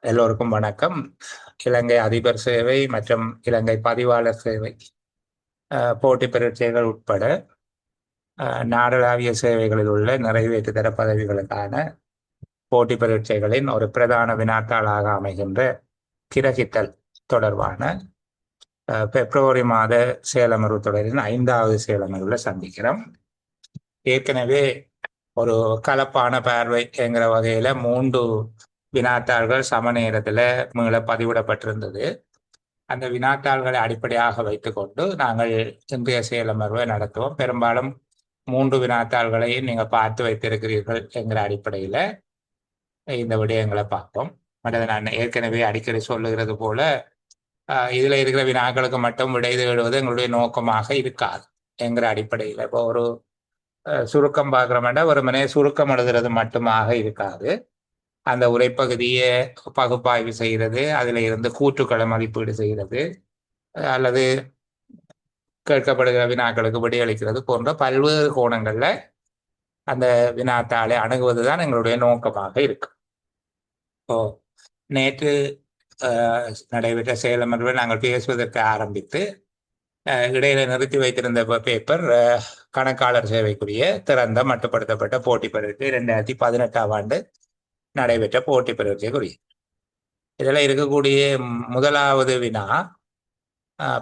எல்லோருக்கும் வணக்கம். இலங்கை அதிபர் சேவை மற்றும் இலங்கை பதிவாளர் சேவை போட்டி பரீட்சைகள் உட்பட நாடளாவிய சேவைகளில் உள்ள நிறைவேற்றுதர பதவிகளுக்கான போட்டி பரீட்சைகளின் ஒரு பிரதான வினாத்தாளாக அமைகின்ற கிரகித்தல் தொடர்பான பிப்ரவரி மாத சேலமர்வு தொடரின் 5வது சேலமர்வில் சந்திக்கிறோம். ஏற்கனவே ஒரு கலப்பான பார்வை என்கிற வகையில 3 வினாத்தாள்கள் சம நேரத்தில் மீள பதிவிடப்பட்டிருந்தது. அந்த வினாத்தாள்களை அடிப்படையாக வைத்துக்கொண்டு நாங்கள் இன்றைய செயலமர்வை நடத்துவோம். பெரும்பாலும் 3 வினாத்தாள்களையும் நீங்கள் பார்த்து வைத்திருக்கிறீர்கள் என்கிற அடிப்படையில் இந்த விடயங்களை பார்ப்போம். மற்றது நான் ஏற்கனவே அடிக்கடி சொல்லுகிறது போல இதில் இருக்கிற வினாக்களுக்கு மட்டும் விடை தேடுவது எங்களுடைய நோக்கமாக இருக்காது என்கிற அடிப்படையில். இப்போ ஒரு சுருக்கம் பார்க்குறோம்னா ஒரு மனே சுருக்கம் எழுதுறது மட்டுமாக இருக்காது. அந்த உரைப்பகுதியை பகுப்பாய்வு செய்கிறது, அதில் இருந்து கூற்றுக்களை மதிப்பீடு செய்கிறது, அல்லது கேட்கப்படுகிற வினாக்களுக்கு விடையளிக்கிறது போன்ற பல்வேறு கோணங்களில் அந்த வினாத்தாளை அணுகுவதுதான் எங்களுடைய நோக்கமாக இருக்கு. இப்போ நேற்று நடைபெற்ற செயலமர்வில் நாங்கள் பேசுவதற்கு ஆரம்பித்து இடையில நிறுத்தி வைத்திருந்த பேப்பர் கணக்காளர் சேவைக்குரிய திறந்த மட்டுப்படுத்தப்பட்ட போட்டி பரீட்சை 2018ஆம் ஆண்டு நடைபெற்ற போட்டி பரீட்சைக்குரிய. இதில் இருக்கக்கூடிய முதலாவது வினா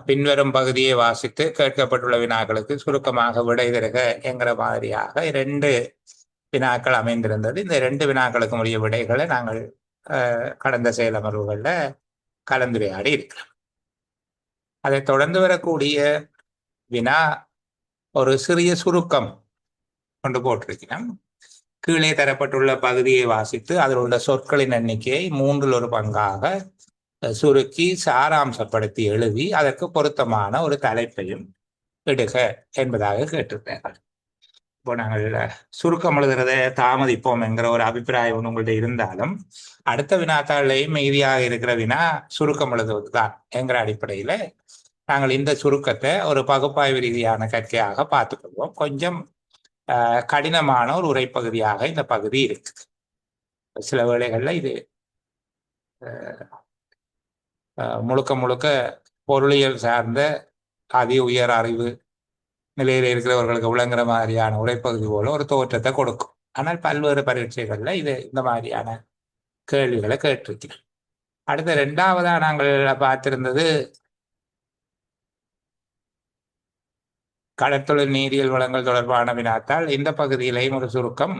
பின்வரும் பகுதியை வாசித்து கேட்கப்பட்டுள்ள வினாக்களுக்கு சுருக்கமாக விடை தருக என்கிற மாதிரியாக 2 வினாக்கள் அமைந்திருந்தது. இந்த 2 வினாக்களுக்கும் உரிய விடைகளை நாங்கள் கடந்த செயலமர்வுகளில் கலந்துரையாடி இருக்கிறோம். அதை தொடர்ந்து வரக்கூடிய வினா ஒரு சிறிய சுருக்கம் கொண்டு போட்டிருக்கிறோம். கீழே தரப்பட்டுள்ள பகுதியை வாசித்து அதில் உள்ள சொற்களின் எண்ணிக்கையை 3ல் ஒரு பங்காக சுருக்கி சாராம்சப்படுத்தி எழுதி அதற்கு பொருத்தமான ஒரு தலைப்பையும் இடுக என்பதாக கேட்டிருந்தார்கள். இப்போ நாங்கள் சுருக்கம் எழுதுறதை தாமதிப்போம் என்கிற ஒரு அபிப்பிராயம் உங்கள்கிட்ட இருந்தாலும் அடுத்த வினாத்தாளையும் மீதியாக இருக்கிற வினா சுருக்கம் எழுதுவது தான் என்கிற அடிப்படையில் நாங்கள் இந்த சுருக்கத்தை ஒரு பகுப்பாய்வு ரீதியான கற்கையாக பார்த்துக்கொள்வோம். கொஞ்சம் கடினமான ஒரு உரைப்பகுதியாக இந்த பகுதி இருக்குது. சில வேளைகளில் இது முழுக்க முழுக்க பொருளியல் சார்ந்த அதி உயர் அறிவு நிலையில் இருக்கிறவர்களுக்கு விளங்குற மாதிரியான உரைப்பகுதி போல ஒரு தோற்றத்தை கொடுக்கும். ஆனால் பல்வேறு பரீட்சைகளில் இது இந்த மாதிரியான கேள்விகளை கேட்டிருக்கிறோம். அடுத்த 2வதா நாங்கள் பார்த்திருந்தது கடற்தொழில் நீரியல் வளங்கள் தொடர்பான வினாத்தால். இந்த பகுதியிலையும் ஒரு சுருக்கம்,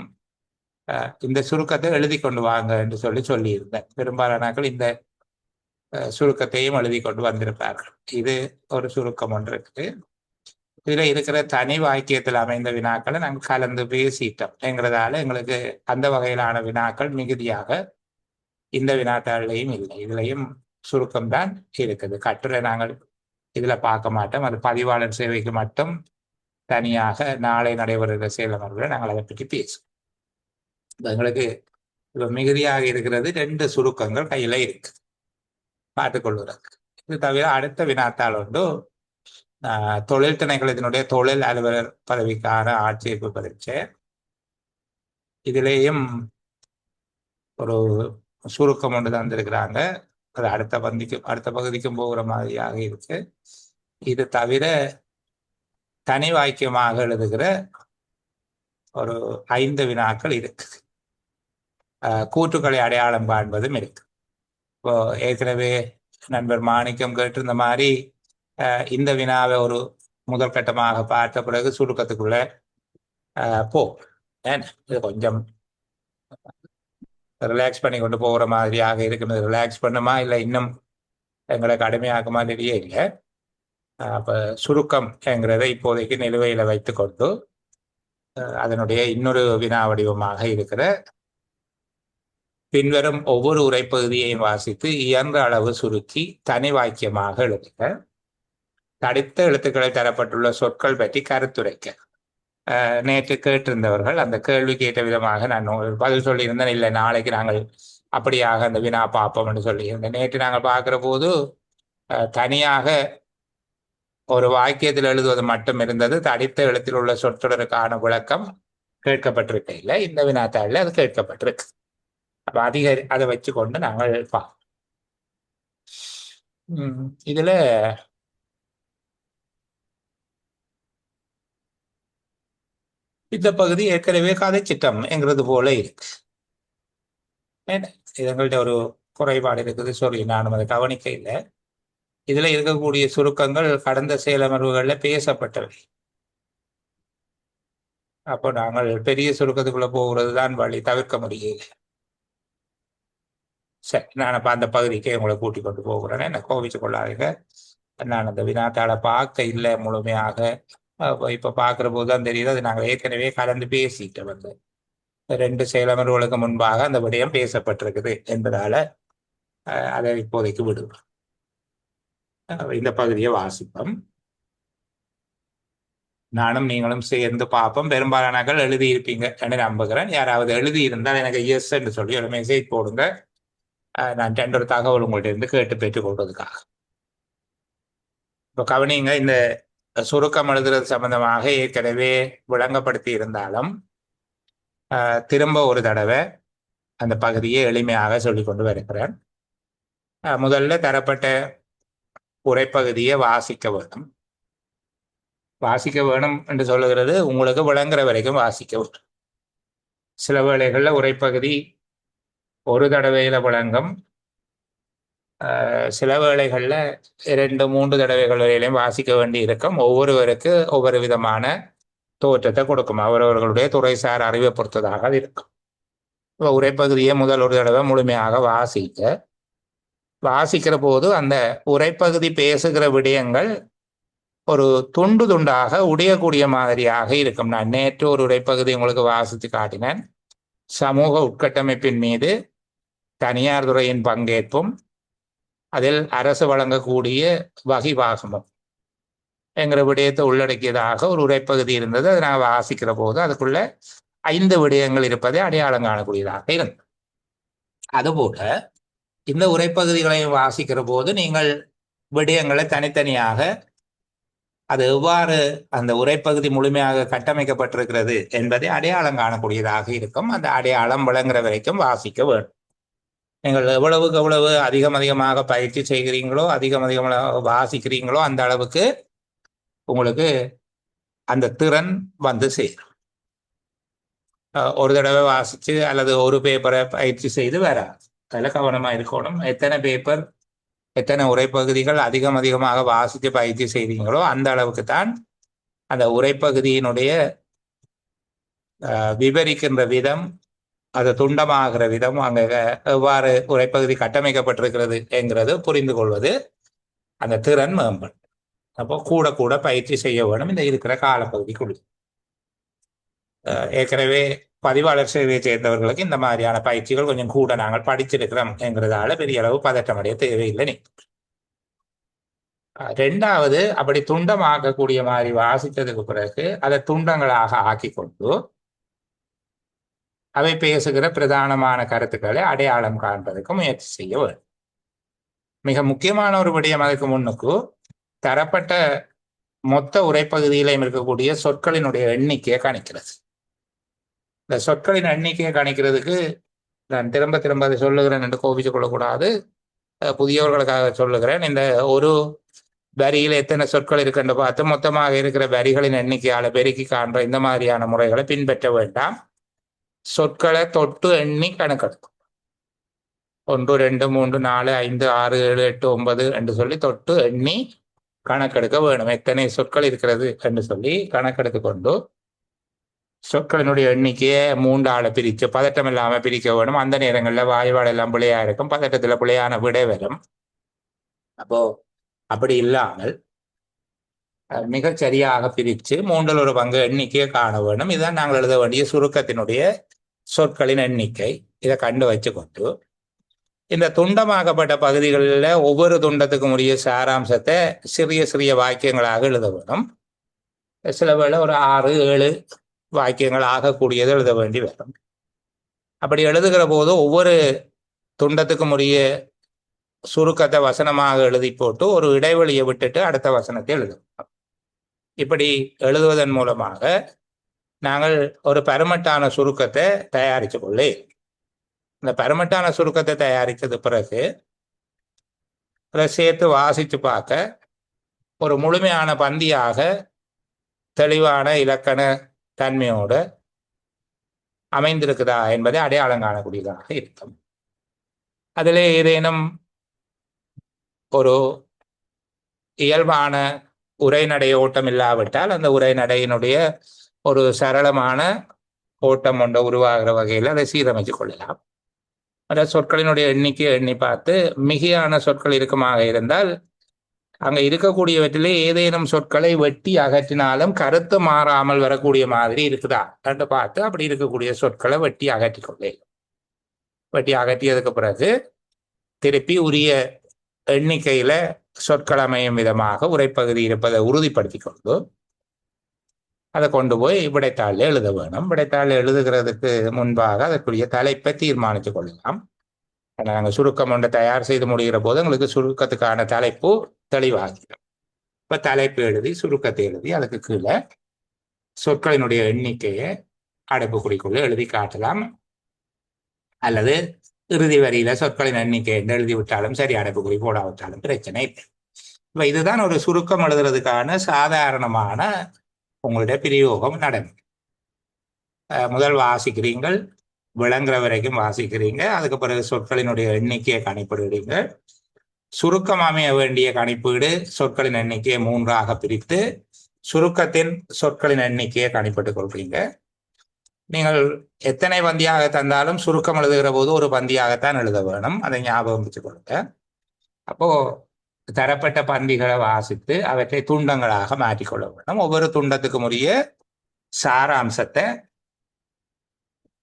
இந்த சுருக்கத்தை எழுதி கொண்டு வாங்க என்று சொல்லியிருந்தேன். பெரும்பாலானாக்கள் இந்த சுருக்கத்தையும் எழுதி கொண்டு வந்திருப்பார்கள். இது ஒரு சுருக்கம் ஒன்று இருக்குது. இதில் இருக்கிற தனி வாக்கியத்தில் அமைந்த வினாக்களை நாங்கள் கலந்து பேசிட்டோம் என்கிறதால எங்களுக்கு அந்த வகையிலான வினாக்கள் மிகுதியாக இந்த வினாத்தாளையும் இல்லை. இதுலையும் சுருக்கம்தான் இருக்குது. கட்டுரை நாங்கள் இதில் பார்க்க மாட்டோம். அது பதிவாளர் சேவைக்கு மட்டும் தனியாக நாளை நடைபெறுகிற செயலமர்வில் நாங்கள் அதை பற்றி பேசுவோம். எங்களுக்கு இப்போ மிகுதியாக இருக்கிறது 2 சுருக்கங்கள் கையில் இருக்கு பார்த்துக்கொள்வதற்கு. இது தவிர அடுத்த வினாத்தாள் ஒன்று தொழில் திணைக்களத்தினுடைய தொழில் அலுவலர் பதவிக்கான ஆட்சேர்ப்பு பரீட்சை. இதிலேயும் ஒரு சுருக்கம் ஒன்று தந்திருக்கிறாங்க. அது அடுத்த பகுதிக்கும் போகிற மாதிரியாக இருக்கு. இது தவிர தனி வாக்கியமாக எழுதுகிற ஒரு 5 வினாக்கள் இருக்குது. கூற்றுக்களை அடையாளம் காண்பதும் இருக்கு. இப்போ ஏற்கனவே நண்பர் மாணிக்கம் கேட்டிருந்த மாதிரி இந்த வினாவை ஒரு முதல் கட்டமாக பார்த்த பிறகு சுருக்கத்துக்குள்ள இது கொஞ்சம் ரிலாக்ஸ் பண்ணி கொண்டு போகிற மாதிரியாக இருக்குது. ரிலாக்ஸ் பண்ணுமா இல்லை இன்னும் எங்களை கடுமையாக்குமா தெரிய இல்லை. அப்போ சுருக்கம் என்கிறதை இப்போதைக்கு நிலுவையில் வைத்துக்கொண்டு அதனுடைய இன்னொரு வினா வடிவமாக இருக்கிற பின்வரும் ஒவ்வொரு உரைப்பகுதியையும் வாசித்து இயன்ற அளவு சுருக்கி தனி வாக்கியமாக எழுதுக. தடித்த எழுத்துக்களை தரப்பட்டுள்ள சொற்கள் பற்றி கருத்துரைக்க. நேற்று கேட்டிருந்தவர்கள் அந்த கேள்வி கேட்ட விதமாக நான் பதில் சொல்லியிருந்தேன். இல்லை நாளைக்கு நாங்கள் அப்படியாக அந்த வினா பார்ப்போம் என்று சொல்லியிருந்தேன். நேற்று நாங்கள் பார்க்குற போது தனியாக ஒரு வாக்கியத்தில் எழுதுவது மட்டும் இருந்தது. தடித்த எழுத்தில் உள்ள சொற்றொடருக்கான விளக்கம் கேட்கப்பட்டிருக்க இல்லை. இந்த வினாத்தாளில் அது கேட்கப்பட்டிருக்கு. அப்ப அதை வச்சுக்கொண்டு நாங்கள் இதுல இந்த பகுதி ஏற்கனவே கதை சிட்டம் என்கிறது போல இருக்கு. எங்கள்கிட்ட ஒரு குறைபாடு இருக்குது, சொல்லி நானும் அதை கவனிக்க இல்லை. இதுல இருக்கக்கூடிய சுருக்கங்கள் கடந்த செயலமர்வுகள்ல பேசப்பட்டவை. அப்போ நாங்கள் பெரிய சுருக்கத்துக்குள்ள போகிறது தான் வழி, தவிர்க்க முடியல. சரி, நான் அப்ப அந்த பகுதிக்கு உங்களை கூட்டிக் கொண்டு போகிறேன், என்ன கோவிச்சு கொள்ளாதீங்க. நான் அந்த வினாத்தாளை பார்க்க இல்லை முழுமையாக. இப்ப பார்க்கிற போது தான் தெரியுது, அது நாங்கள் ஏற்கனவே கலந்து பேசிட்டு வந்து 2 செயலமர்வுகளுக்கு முன்பாக அந்த விடயம் பேசப்பட்டிருக்குது என்பதால அதை இப்போதைக்கு விடுவோம். இந்த பகுதியை வாசிப்போம். நானும் நீங்களும் சேர்ந்து பார்ப்போம். பெரும்பாலானர்கள் எழுதியிருப்பீங்க என்று நம்புகிறேன். யாராவது எழுதியிருந்தால் எனக்கு எஸ் என்று சொல்லி ஒரு மெசேஜ் போடுங்க. நான் 2 தகவல் உங்கள்ட்ட இருந்து கேட்டு பெற்றுக் கொள்வதற்காக. இப்போ கவனிங்க, இந்த சுருக்கம் எழுதுறது சம்பந்தமாக ஏற்கனவே விளங்கப்படுத்தி இருந்தாலும் திரும்ப ஒரு தடவை அந்த பகுதியை எளிமையாக சொல்லிக் கொண்டு வருகிறேன். முதல்ல தரப்பட்ட உரைப்பகுதியை வாசிக்க வேணும். வாசிக்க வேணும் என்று சொல்லுகிறது உங்களுக்கு விளங்குற வரைக்கும் வாசிக்க வேணும். சில வேளைகளில் உரைப்பகுதி ஒரு தடவையில விளங்கும், சில வேளைகளில் 2-3 தடவைகள் வரையிலையும் வாசிக்க வேண்டி இருக்கும். ஒவ்வொருவருக்கு ஒவ்வொரு விதமான தோற்றத்தை கொடுக்கும், அவரவர்களுடைய துறைசார் அறிவை பொறுத்ததாக அது இருக்கும். உரைப்பகுதியை முதல் ஒரு தடவை முழுமையாக வாசிக்கிற போது அந்த உரைப்பகுதி பேசுகிற விடயங்கள் ஒரு துண்டு துண்டாக உடையக்கூடிய மாதிரியாக இருக்கும். நான் நேற்று ஒரு உரைப்பகுதி உங்களுக்கு வாசித்து காட்டினேன். சமூக உட்கட்டமைப்பின் மீது தனியார் துறையின் பங்கேற்பும் அதில் அரசு வழங்கக்கூடிய வகிபாகமும் என்கிற விடயத்தை உள்ளடக்கியதாக ஒரு உரைப்பகுதி இருந்தது. அதை நாங்கள் வாசிக்கிற போது அதுக்குள்ள 5 விடயங்கள் இருப்பதை அடையாளம் காணக்கூடியதாக இருந்தது. அதுபோல இந்த உரைப்பகுதிகளையும் வாசிக்கிற போது நீங்கள் விடயங்களை தனித்தனியாக அது எவ்வாறு அந்த உரைப்பகுதி முழுமையாக கட்டமைக்கப்பட்டிருக்கிறது என்பதை அடையாளம் காணக்கூடியதாக இருக்கும். அந்த அடையாளம் விளங்குற வரைக்கும் வாசிக்க வேண்டும். நீங்கள் எவ்வளவுக்கு எவ்வளவு அதிகமாக பயிற்சி செய்கிறீங்களோ, அதிகமாக வாசிக்கிறீங்களோ, அந்த அளவுக்கு உங்களுக்கு அந்த திறன் வந்து சேரும். ஒரு தடவை வாசிச்சு அல்லது ஒரு பேப்பரை பயிற்சி செய்து வராது. அதில் கவனமாக இருக்கணும். எத்தனை பேப்பர், எத்தனை உரைப்பகுதிகள் அதிகமாக வாசித்து பயிற்சி செய்வீங்களோ அந்த அளவுக்கு தான் அந்த உரைப்பகுதியினுடைய விவரிக்கின்ற விதம், அது துண்டமாகிற விதம், அங்கே எவ்வாறு உரைப்பகுதி கட்டமைக்கப்பட்டிருக்கிறது என்கிறது புரிந்து கொள்வது அந்த திறன் மேம்படும். அப்போ கூட பயிற்சி செய்ய வேணும் இந்த இருக்கிற காலப்பகுதிக்குள். ஏற்கனவே பதிவாளர் சேவையை சேர்ந்தவர்களுக்கு இந்த மாதிரியான பயிற்சிகள் கொஞ்சம் கூட நாங்கள் படிச்சிருக்கிறோம் என்கிறதால பெரிய அளவு பதற்றமடைய தேவையில்லை. 2வது, அப்படி துண்டமாக்கக்கூடிய மாதிரி வாசித்ததுக்கு பிறகு அதை துண்டங்களாக ஆக்கி கொண்டு அவை பேசுகிற பிரதானமான கருத்துக்களை அடையாளம் காண்பதற்கு முயற்சி செய்ய வேண்டும். மிக முக்கியமான ஒரு விடயம், அதுக்கு முன்னுக்கு தரப்பட்ட மொத்த உரைப்பகுதியிலையும் இருக்கக்கூடிய சொற்களினுடைய எண்ணிக்கையை கணிக்கிறது. இந்த சொற்களின் எண்ணிக்கையை கணிக்கிறதுக்கு நான் திரும்ப அதை சொல்லுகிறேன் என்று கோபிச்சு கொள்ளக்கூடாது, புதியவர்களுக்காக சொல்லுகிறேன். இந்த ஒரு வரியில் எத்தனை சொற்கள் இருக்குன்னு பார்த்து மொத்தமாக இருக்கிற வரிகளின் எண்ணிக்கையால பெருக்கி காண்ற இந்த மாதிரியான முறைகளை பின்பற்ற வேண்டாம். சொற்களை தொட்டு எண்ணி கணக்கெடுக்கும். 1 2 3 4 5 6 7 8 9 என்று சொல்லி தொட்டு எண்ணி கணக்கெடுக்க வேணும். எத்தனை சொற்கள் இருக்கிறது என்று சொல்லி கணக்கெடுத்து கொண்டு சொற்களினுடைய எண்ணிக்கையை 3ஆல பிரித்து பதட்டம் இல்லாம பிரிக்க வேணும். அந்த நேரங்களில் வாய்வாடு எல்லாம் பிழையா இருக்கும், பதட்டத்துல பிழையான விடை வரும். அப்போ அப்படி இல்லாமல் மிகச் சரியாக பிரித்து 1/3 பங்கு எண்ணிக்கையை காண வேணும். இதுதான் நாங்கள் எழுத வேண்டிய சுருக்கத்தினுடைய சொற்களின் எண்ணிக்கை. இதை கண்டு வச்சுக்கொண்டு இந்த துண்டமாக்கப்பட்ட பகுதிகளில் ஒவ்வொரு துண்டத்துக்கும் உரிய சாராம்சத்தை சிறிய வாக்கியங்களாக எழுத வேணும். சில வேளை ஒரு 6-7 வாக்கியங்கள் ஆகக்கூடியது எழுத வேண்டி வரும். அப்படி எழுதுகிற போது ஒவ்வொரு துண்டத்துக்கும் உரிய சுருக்கத்தை வசனமாக எழுதி போட்டு ஒரு இடைவெளியை விட்டுட்டு அடுத்த வசனத்தை எழுதணும். இப்படி எழுதுவதன் மூலமாக நாங்கள் ஒரு பரமட்டான சுருக்கத்தை தயாரித்து கொள்ளே. இந்த பெருமட்டான சுருக்கத்தை தயாரித்தது பிறகு அதை சேர்த்து வாசித்து பார்க்க ஒரு முழுமையான பந்தியாக தெளிவான இலக்கண தன்மையோடு அமைந்திருக்குதா என்பதை அடையாளம் காணக்கூடியதாக இருக்கும். அதில் ஏதேனும் ஒரு இயல்பான உரைநடை ஓட்டம் இல்லாவிட்டால் அந்த உரைநடையினுடைய ஒரு சரளமான ஓட்டம் ஒன்றை உருவாகிற வகையில் அதை சீரமைத்து கொள்ளலாம். அந்த சொற்களினுடைய எண்ணிக்கை எண்ணி பார்த்து மிகையான சொற்கள் இருக்குமாக இருந்தால் அங்கே இருக்கக்கூடியவற்றிலே ஏதேனும் சொற்களை வெட்டி அகற்றினாலும் கருத்து மாறாமல் வரக்கூடிய மாதிரி இருக்குதா என்று பார்த்து அப்படி இருக்கக்கூடிய சொற்களை வெட்டி அகற்றிக்கொள்ளே. வெட்டி அகற்றியதுக்கு பிறகு திருப்பி உரிய எண்ணிக்கையில சொற்கள் அமையும் விதமாக உரைப்பகுதி இருப்பதை உறுதிப்படுத்தி கொண்டு அதை கொண்டு போய் விடைத்தாளில் எழுத வேணும். விடைத்தாளில் எழுதுகிறதுக்கு முன்பாக அதற்குரிய தலைப்பை தீர்மானித்து கொள்ளலாம். நாங்கள் சுருக்கம் ஒன்றை தயார் செய்து முடிகிற போது எங்களுக்கு சுருக்கத்துக்கான தலைப்பு தெளிவாகிடும். இப்போ தலைப்பு எழுதி சுருக்கத்தை எழுதி அதுக்கு கீழே சொற்களினுடைய எண்ணிக்கையை அடைப்புக்குறிக்குள்ள எழுதி காட்டலாம். அல்லது இறுதி வரியில சொற்களின் எண்ணிக்கை என்று எழுதி விட்டாலும் சரி, அடைப்புக்குறி போடாவிட்டாலும் பிரச்சனை இல்லை. இப்போ இதுதான் ஒரு சுருக்கம் எழுதுறதுக்கான சாதாரணமான உங்களுடைய பிரயோகம் நடைமுறை. முதல் வாசிக்கிறீங்கள், விளங்குற வரைக்கும் வாசிக்கிறீங்க. அதுக்கு பிறகு சொற்களினுடைய எண்ணிக்கையை கணிப்பிடுறீங்க. சுருக்கம் அமைய வேண்டிய கணிப்பீடு சொற்களின் எண்ணிக்கையை 3ஆக பிரித்து சுருக்கத்தின் சொற்களின் எண்ணிக்கையை கணிப்பிட்டுக் கொள்றீங்க. நீங்கள் எத்தனை பந்தியாக தந்தாலும் சுருக்கம் எழுதுகிற போது ஒரு பந்தியாகத்தான் எழுத வேணும். அதை ஞாபகம் வச்சுக் கொள்ளுங்க. அப்போ தரப்பட்ட பந்திகளை வாசித்து அவற்றை துண்டங்களாக மாற்றிக்கொள்ள வேண்டும். ஒவ்வொரு துண்டத்துக்கும் உரிய சாராம்சத்தை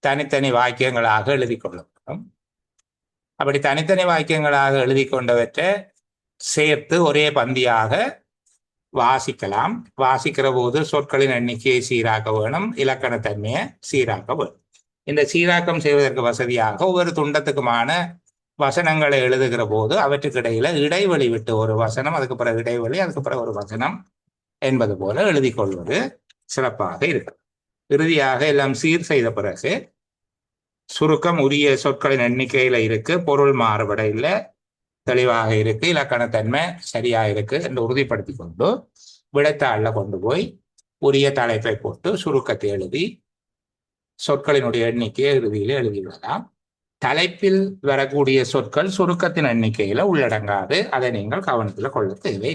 தனித்தனி வாக்கியங்களாக எழுதி கொள்ள வேண்டும். அப்படி தனித்தனி வாக்கியங்களாக எழுதி கொண்டவற்றை சேர்த்து ஒரே பந்தியாக வாசிக்கலாம். வாசிக்கிற போது சொற்களின் எண்ணிக்கையை சீராக்க வேணும், இலக்கணத்தன்மையை சீராக்க வேணும். இந்த சீராக்கம் செய்வதற்கு வசதியாக ஒவ்வொரு துண்டத்துக்குமான வசனங்களை எழுதுகிற போது அவற்றுக்கு இடையில இடைவெளி விட்டு ஒரு வசனம், அதுக்கு பிறகு இடைவெளி, அதுக்கு பிறகு ஒரு வசனம் என்பது போல எழுதி கொள்வது சிறப்பாக இருக்கும். இறுதியாக எல்லாம் சீர் செய்த பிறகு சுருக்கம் உரிய சொற்களின் எண்ணிக்கையில இருக்கு, பொருள் மாறுபட இல்லை, தெளிவாக இருக்கு, இலக்கணத்தன்மை சரியா இருக்கு என்று உறுதிப்படுத்தி கொண்டு விடைத்தாளில் கொண்டு போய் உரிய தலைப்பை போட்டு சுருக்கத்தை எழுதி சொற்களினுடைய எண்ணிக்கையை இறுதியில எழுதிவிடலாம். தலைப்பில் வரக்கூடிய சொற்கள் சுருக்கத்தின் எண்ணிக்கையில உள்ளடங்காது. அதை நீங்கள் கவனத்தில் கொள்ள தேவை.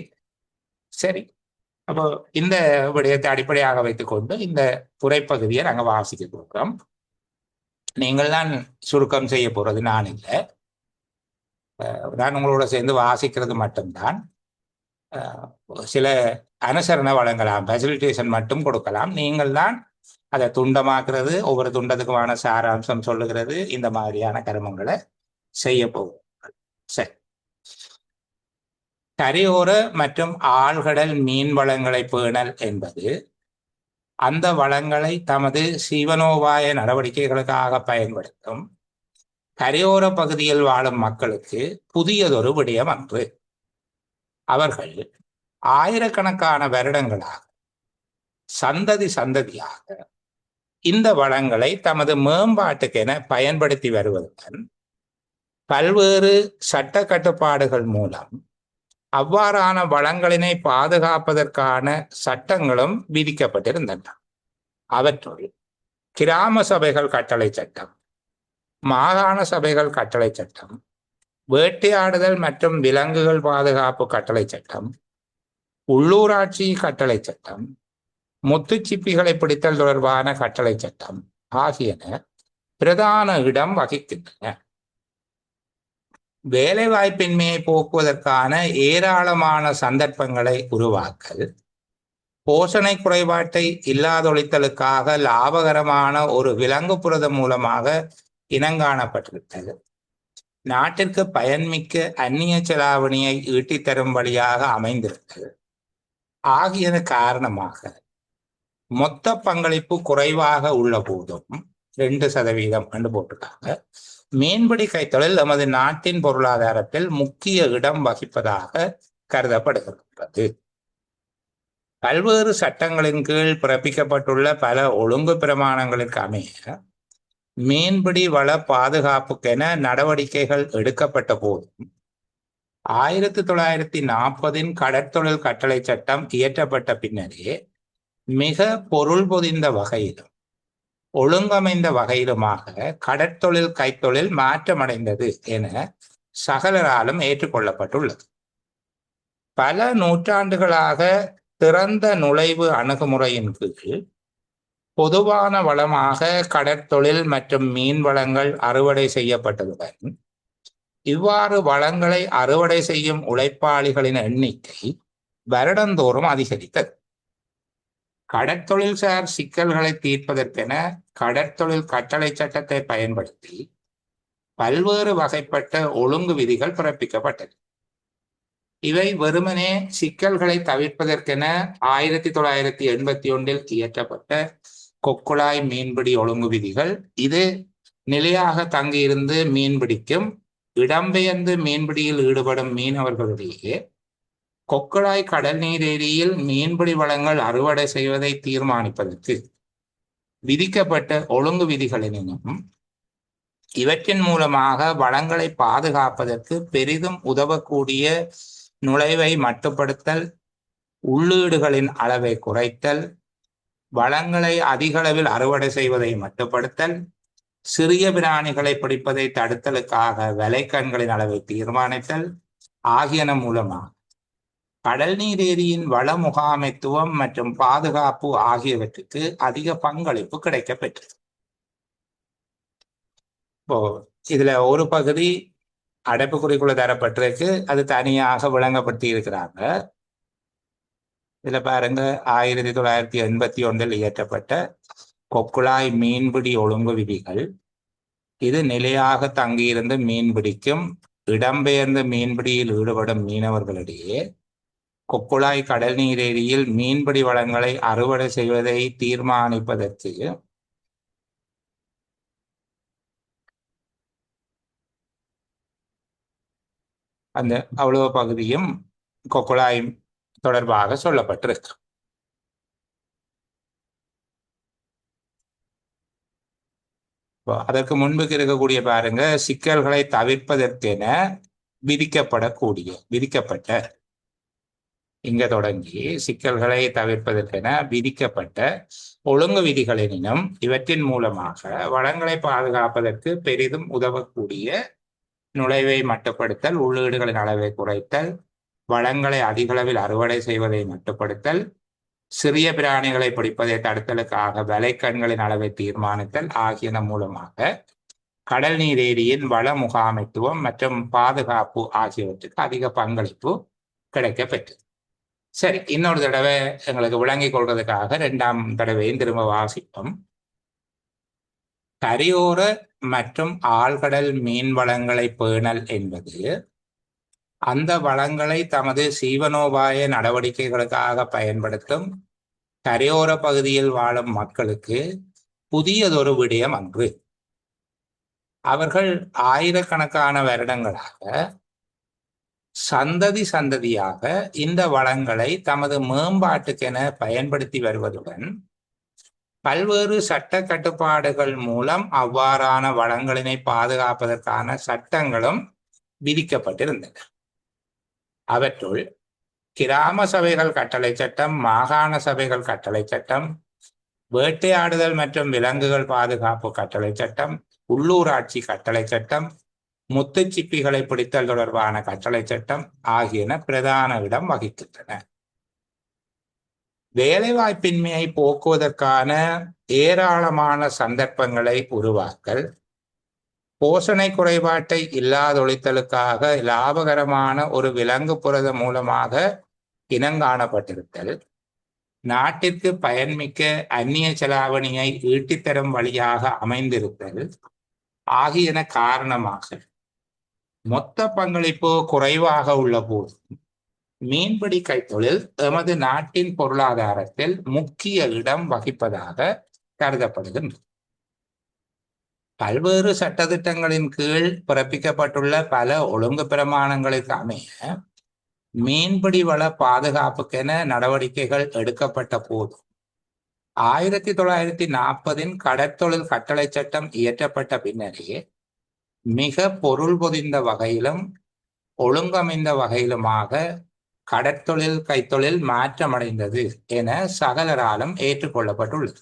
சரி, அப்போ இந்த விடயத்தை அடிப்படையாக வைத்துக்கொண்டு இந்த உரைப்பகுதியை நாங்கள் வாசிக்க போகிறோம். நீங்கள் தான் சுருக்கம் செய்ய போறது, நான் இல்லை. நான் உங்களோட சேர்ந்து வாசிக்கிறது மட்டும்தான். சில அனுசரணை வழங்கலாம், ஃபெசிலிட்டேஷன் மட்டும் கொடுக்கலாம். நீங்கள் தான் அதை துண்டமாக்குறது, ஒவ்வொரு துண்டத்துக்குமான சாராம்சம் சொல்லுகிறது, இந்த மாதிரியான கருமங்களை செய்ய போகிறோம். சரி, கரையோர மற்றும் ஆழ்கடல் மீன் வளங்களை பேணல் என்பது அந்த வளங்களை தமது சீவனோபாய நடவடிக்கைகளுக்காக பயன்படுத்தும் கரையோர பகுதியில் வாழும் மக்களுக்கு புதியதொரு விடயம் அன்று. அவர்கள் ஆயிரக்கணக்கான வருடங்களாக சந்ததி சந்ததியாக இந்த வளங்களை தமது மேம்பாட்டுக்கென பயன்படுத்தி வருவதுடன் பல்வேறு சட்ட கட்டுப்பாடுகள் மூலம் அவ்வாறான வளங்களினை பாதுகாப்பதற்கான சட்டங்களும் விதிக்கப்பட்டிருந்தன. அவற்றுள் கிராம சபைகள் கட்டளை சட்டம், மாகாண சபைகள் கட்டளை சட்டம், வேட்டையாடுதல் மற்றும் விலங்குகள் பாதுகாப்பு கட்டளை சட்டம், உள்ளூராட்சி கட்டளை சட்டம், முத்துச்சிப்பிகளை பிடித்தல் தொடர்பான கட்டளை சட்டம் ஆகியன பிரதான இடம் வகிக்கின்றன. வேலைவாய்ப்பின்மையை போக்குவதற்கான ஏராளமான சந்தர்ப்பங்களை உருவாக்கல், போஷணை குறைபாட்டை இல்லாதொழித்தலுக்காக லாபகரமான ஒரு விலங்கு புரதம் மூலமாக இனங்காணப்பட்டிருத்தல், நாட்டிற்கு பயன்மிக்க அந்நிய செலாவணியை ஈட்டித்தரும் வழியாக அமைந்திருத்தல் ஆகியன காரணமாக மொத்த பங்களிப்பு குறைவாக உள்ள போதும் 2% என்று போட்டிருக்காங்க. மீன்பிடி கைத்தொழில் நமது நாட்டின் பொருளாதாரத்தில் முக்கிய இடம் வகிப்பதாக கருதப்படுகிறது. பல்வேறு சட்டங்களின் கீழ் பிறப்பிக்கப்பட்டுள்ள பல ஒழுங்கு பிரமாணங்களுக்கு அமைய மீன்பிடி வள பாதுகாப்புக்கென நடவடிக்கைகள் எடுக்கப்பட்ட போதும் 1940 கடற்தொழில் கட்டளை சட்டம் இயற்றப்பட்ட பின்னரே மிக பொருள் பொதிந்த வகையிலும் ஒழுங்கமைந்த வகையிலுமாக கடற்தொழில் கைத்தொழில் மாற்றமடைந்தது என சகலராலும் ஏற்றுக்கொள்ளப்பட்டுள்ளது. பல நூற்றாண்டுகளாக திறந்த நுழைவு அணுகுமுறையின் கீழ் பொதுவான வளமாக கடற்தொழில் மற்றும் மீன் வளங்கள் அறுவடை செய்யப்பட்டதுடன் இவ்வாறு வளங்களை அறுவடை செய்யும் உழைப்பாளிகளின் எண்ணிக்கை வருடந்தோறும் அதிகரித்தது. கடற்தொழில்சார் சிக்கல்களை தீர்ப்பதற்கென கடற்தொழில் கட்டளை சட்டத்தை பயன்படுத்தி பல்வேறு வகைப்பட்ட ஒழுங்கு விதிகள் பிறப்பிக்கப்பட்டது. இவை வெறுமனே சிக்கல்களை தவிர்ப்பதற்கென 1981 இயற்றப்பட்ட கொக்குழாய் மீன்பிடி ஒழுங்கு விதிகள். இது நிலையாக தங்கியிருந்து மீன்பிடிக்கும் இடம்பெயர்ந்து மீன்பிடியில் ஈடுபடும் மீனவர்களிடையே கொக்குழாய் கடல் நீர் ஏரியில் மீன்பிடி வளங்கள் அறுவடை செய்வதை தீர்மானிப்பதற்கு விதிக்கப்பட்ட ஒழுங்கு விதிகளினும் இவற்றின் மூலமாக வளங்களை பாதுகாப்பதற்கு பெரிதும் உதவக்கூடிய நுழைவை மட்டுப்படுத்தல், உள்ளீடுகளின் அளவை குறைத்தல், வளங்களை அதிகளவில் அறுவடை செய்வதை மட்டுப்படுத்தல், சிறிய பிராணிகளை பிடிப்பதை தடுத்தலுக்காக வலைக்கண்களின் அளவை தீர்மானித்தல் ஆகியன மூலமாக கடல் நீர் ஏரியின் வள முகாமைத்துவம் மற்றும் பாதுகாப்பு ஆகியவற்றுக்கு அதிக பங்களிப்பு கிடைக்கப்பெற்றது. இப்போ இதுல ஒரு பகுதி அடைப்புக்குறிக்குள்ள தரப்பட்டிருக்கு, அது தனியாக விளங்கப்படுத்தி இருக்கிறாங்க. இதுல பாருங்க, 1981 இயற்றப்பட்ட கொக்குழாய் மீன்பிடி ஒழுங்கு விதிகள். இது நிலையாக தங்கியிருந்து மீன்பிடிக்கும் இடம்பெயர்ந்து மீன்பிடியில் ஈடுபடும் மீனவர்களிடையே கொக்குழாய் கடல் நீர் ஏரியில் மீன்பிடி வளங்களை அறுவடை செய்வதை தீர்மானிப்பதற்கு அந்த அவ்வளவு பகுதியும் கொக்குழாய் தொடர்பாக சொல்லப்பட்டிருக்கு. அதற்கு முன்புக்கு இருக்கக்கூடிய பாருங்க, சிக்கல்களை தவிர்ப்பதற்கென விதிக்கப்பட்ட இங்க தொடங்கி சிக்கல்களை தவிர்ப்பதற்கென விதிக்கப்பட்ட ஒழுங்கு விதிகளினும் இவற்றின் மூலமாக வளங்களை பாதுகாப்பதற்கு பெரிதும் உதவக்கூடிய நுழைவை மட்டுப்படுத்தல், உள்ளீடுகளின் அளவை குறைத்தல், வளங்களை அதிகளவில் அறுவடை செய்வதை மட்டுப்படுத்தல், சிறிய பிராணிகளை பிடிப்பதை தடுத்தலுக்காக வலைக்கண்களின் அளவை தீர்மானித்தல் ஆகியன மூலமாக கடல் நீர் ஏரியின் வள முகாமைத்துவம் மற்றும் பாதுகாப்பு ஆகியவற்றுக்கு அதிக பங்களிப்பு கிடைக்கப்பெற்றது. சரி, இன்னொரு தடவை எங்களுக்கு விளங்கிக் கொள்வதற்காக 2ஆம் தடவையும் திரும்ப வாசிப்போம். கரையோர மற்றும் ஆழ்கடல் மீன் வளங்களை பேணல் என்பது அந்த வளங்களை தமது சீவனோபாய நடவடிக்கைகளுக்காக பயன்படுத்தும் கரையோர பகுதியில் வாழும் மக்களுக்கு புதியதொரு விடயம் அன்று. அவர்கள் ஆயிரக்கணக்கான வருடங்களாக சந்ததியாக இந்த வளங்களை தமது மேம்பாட்டுக்கென பயன்படுத்தி வருவதுடன் பல்வேறு சட்ட கட்டுப்பாடுகள் மூலம் அவ்வாறான வளங்களினை பாதுகாப்பதற்கான சட்டங்களும் விதிக்கப்பட்டிருந்தன. அவற்றுள் கிராம சபைகள் கட்டளை சட்டம், மாகாண சபைகள் கட்டளை சட்டம், வேட்டையாடுதல் மற்றும் விலங்குகள் பாதுகாப்பு கட்டளை சட்டம், உள்ளூராட்சி கட்டளை சட்டம், முத்துச்சிப்பிகளை பிடித்தல் தொடர்பான கட்டளை சட்டம் ஆகியன பிரதான இடம் வகிக்கின்றன. வேலைவாய்ப்பின்மையை போக்குவதற்கான ஏராளமான சந்தர்ப்பங்களை உருவாக்கல், போஷணை குறைபாட்டை இல்லாதொழித்தலுக்காக லாபகரமான ஒரு விலங்கு புரதம் மூலமாக இனங்காணப்பட்டிருத்தல், நாட்டிற்கு பயன்மிக்க அந்நிய செலாவணியை ஈட்டித்தரும் வழியாக அமைந்திருத்தல் ஆகியன காரணமாக மொத்த பங்களிப்பு குறைவாக உள்ள போதும் மீன்பிடி கைத்தொழில் எமது நாட்டின் பொருளாதாரத்தில் முக்கிய இடம் வகிப்பதாக கருதப்படுகின்றது. பல்வேறு சட்டத்திட்டங்களின் கீழ் பிறப்பிக்கப்பட்டுள்ள பல ஒழுங்கு பிரமாணங்களுக்கு அமைய மீன்பிடி வள பாதுகாப்புக்கென நடவடிக்கைகள் எடுக்கப்பட்ட போதும் 1940 கடற்தொழில் கட்டளை சட்டம் இயற்றப்பட்ட பின்னரே மிக பொருள் பொதிந்த வகையிலும் ஒழுங்கமைந்த வகையிலுமாக கடற்தொழில் கைத்தொழில் மாற்றமடைந்தது என சகலராலும் ஏற்றுக்கொள்ளப்பட்டுள்ளது.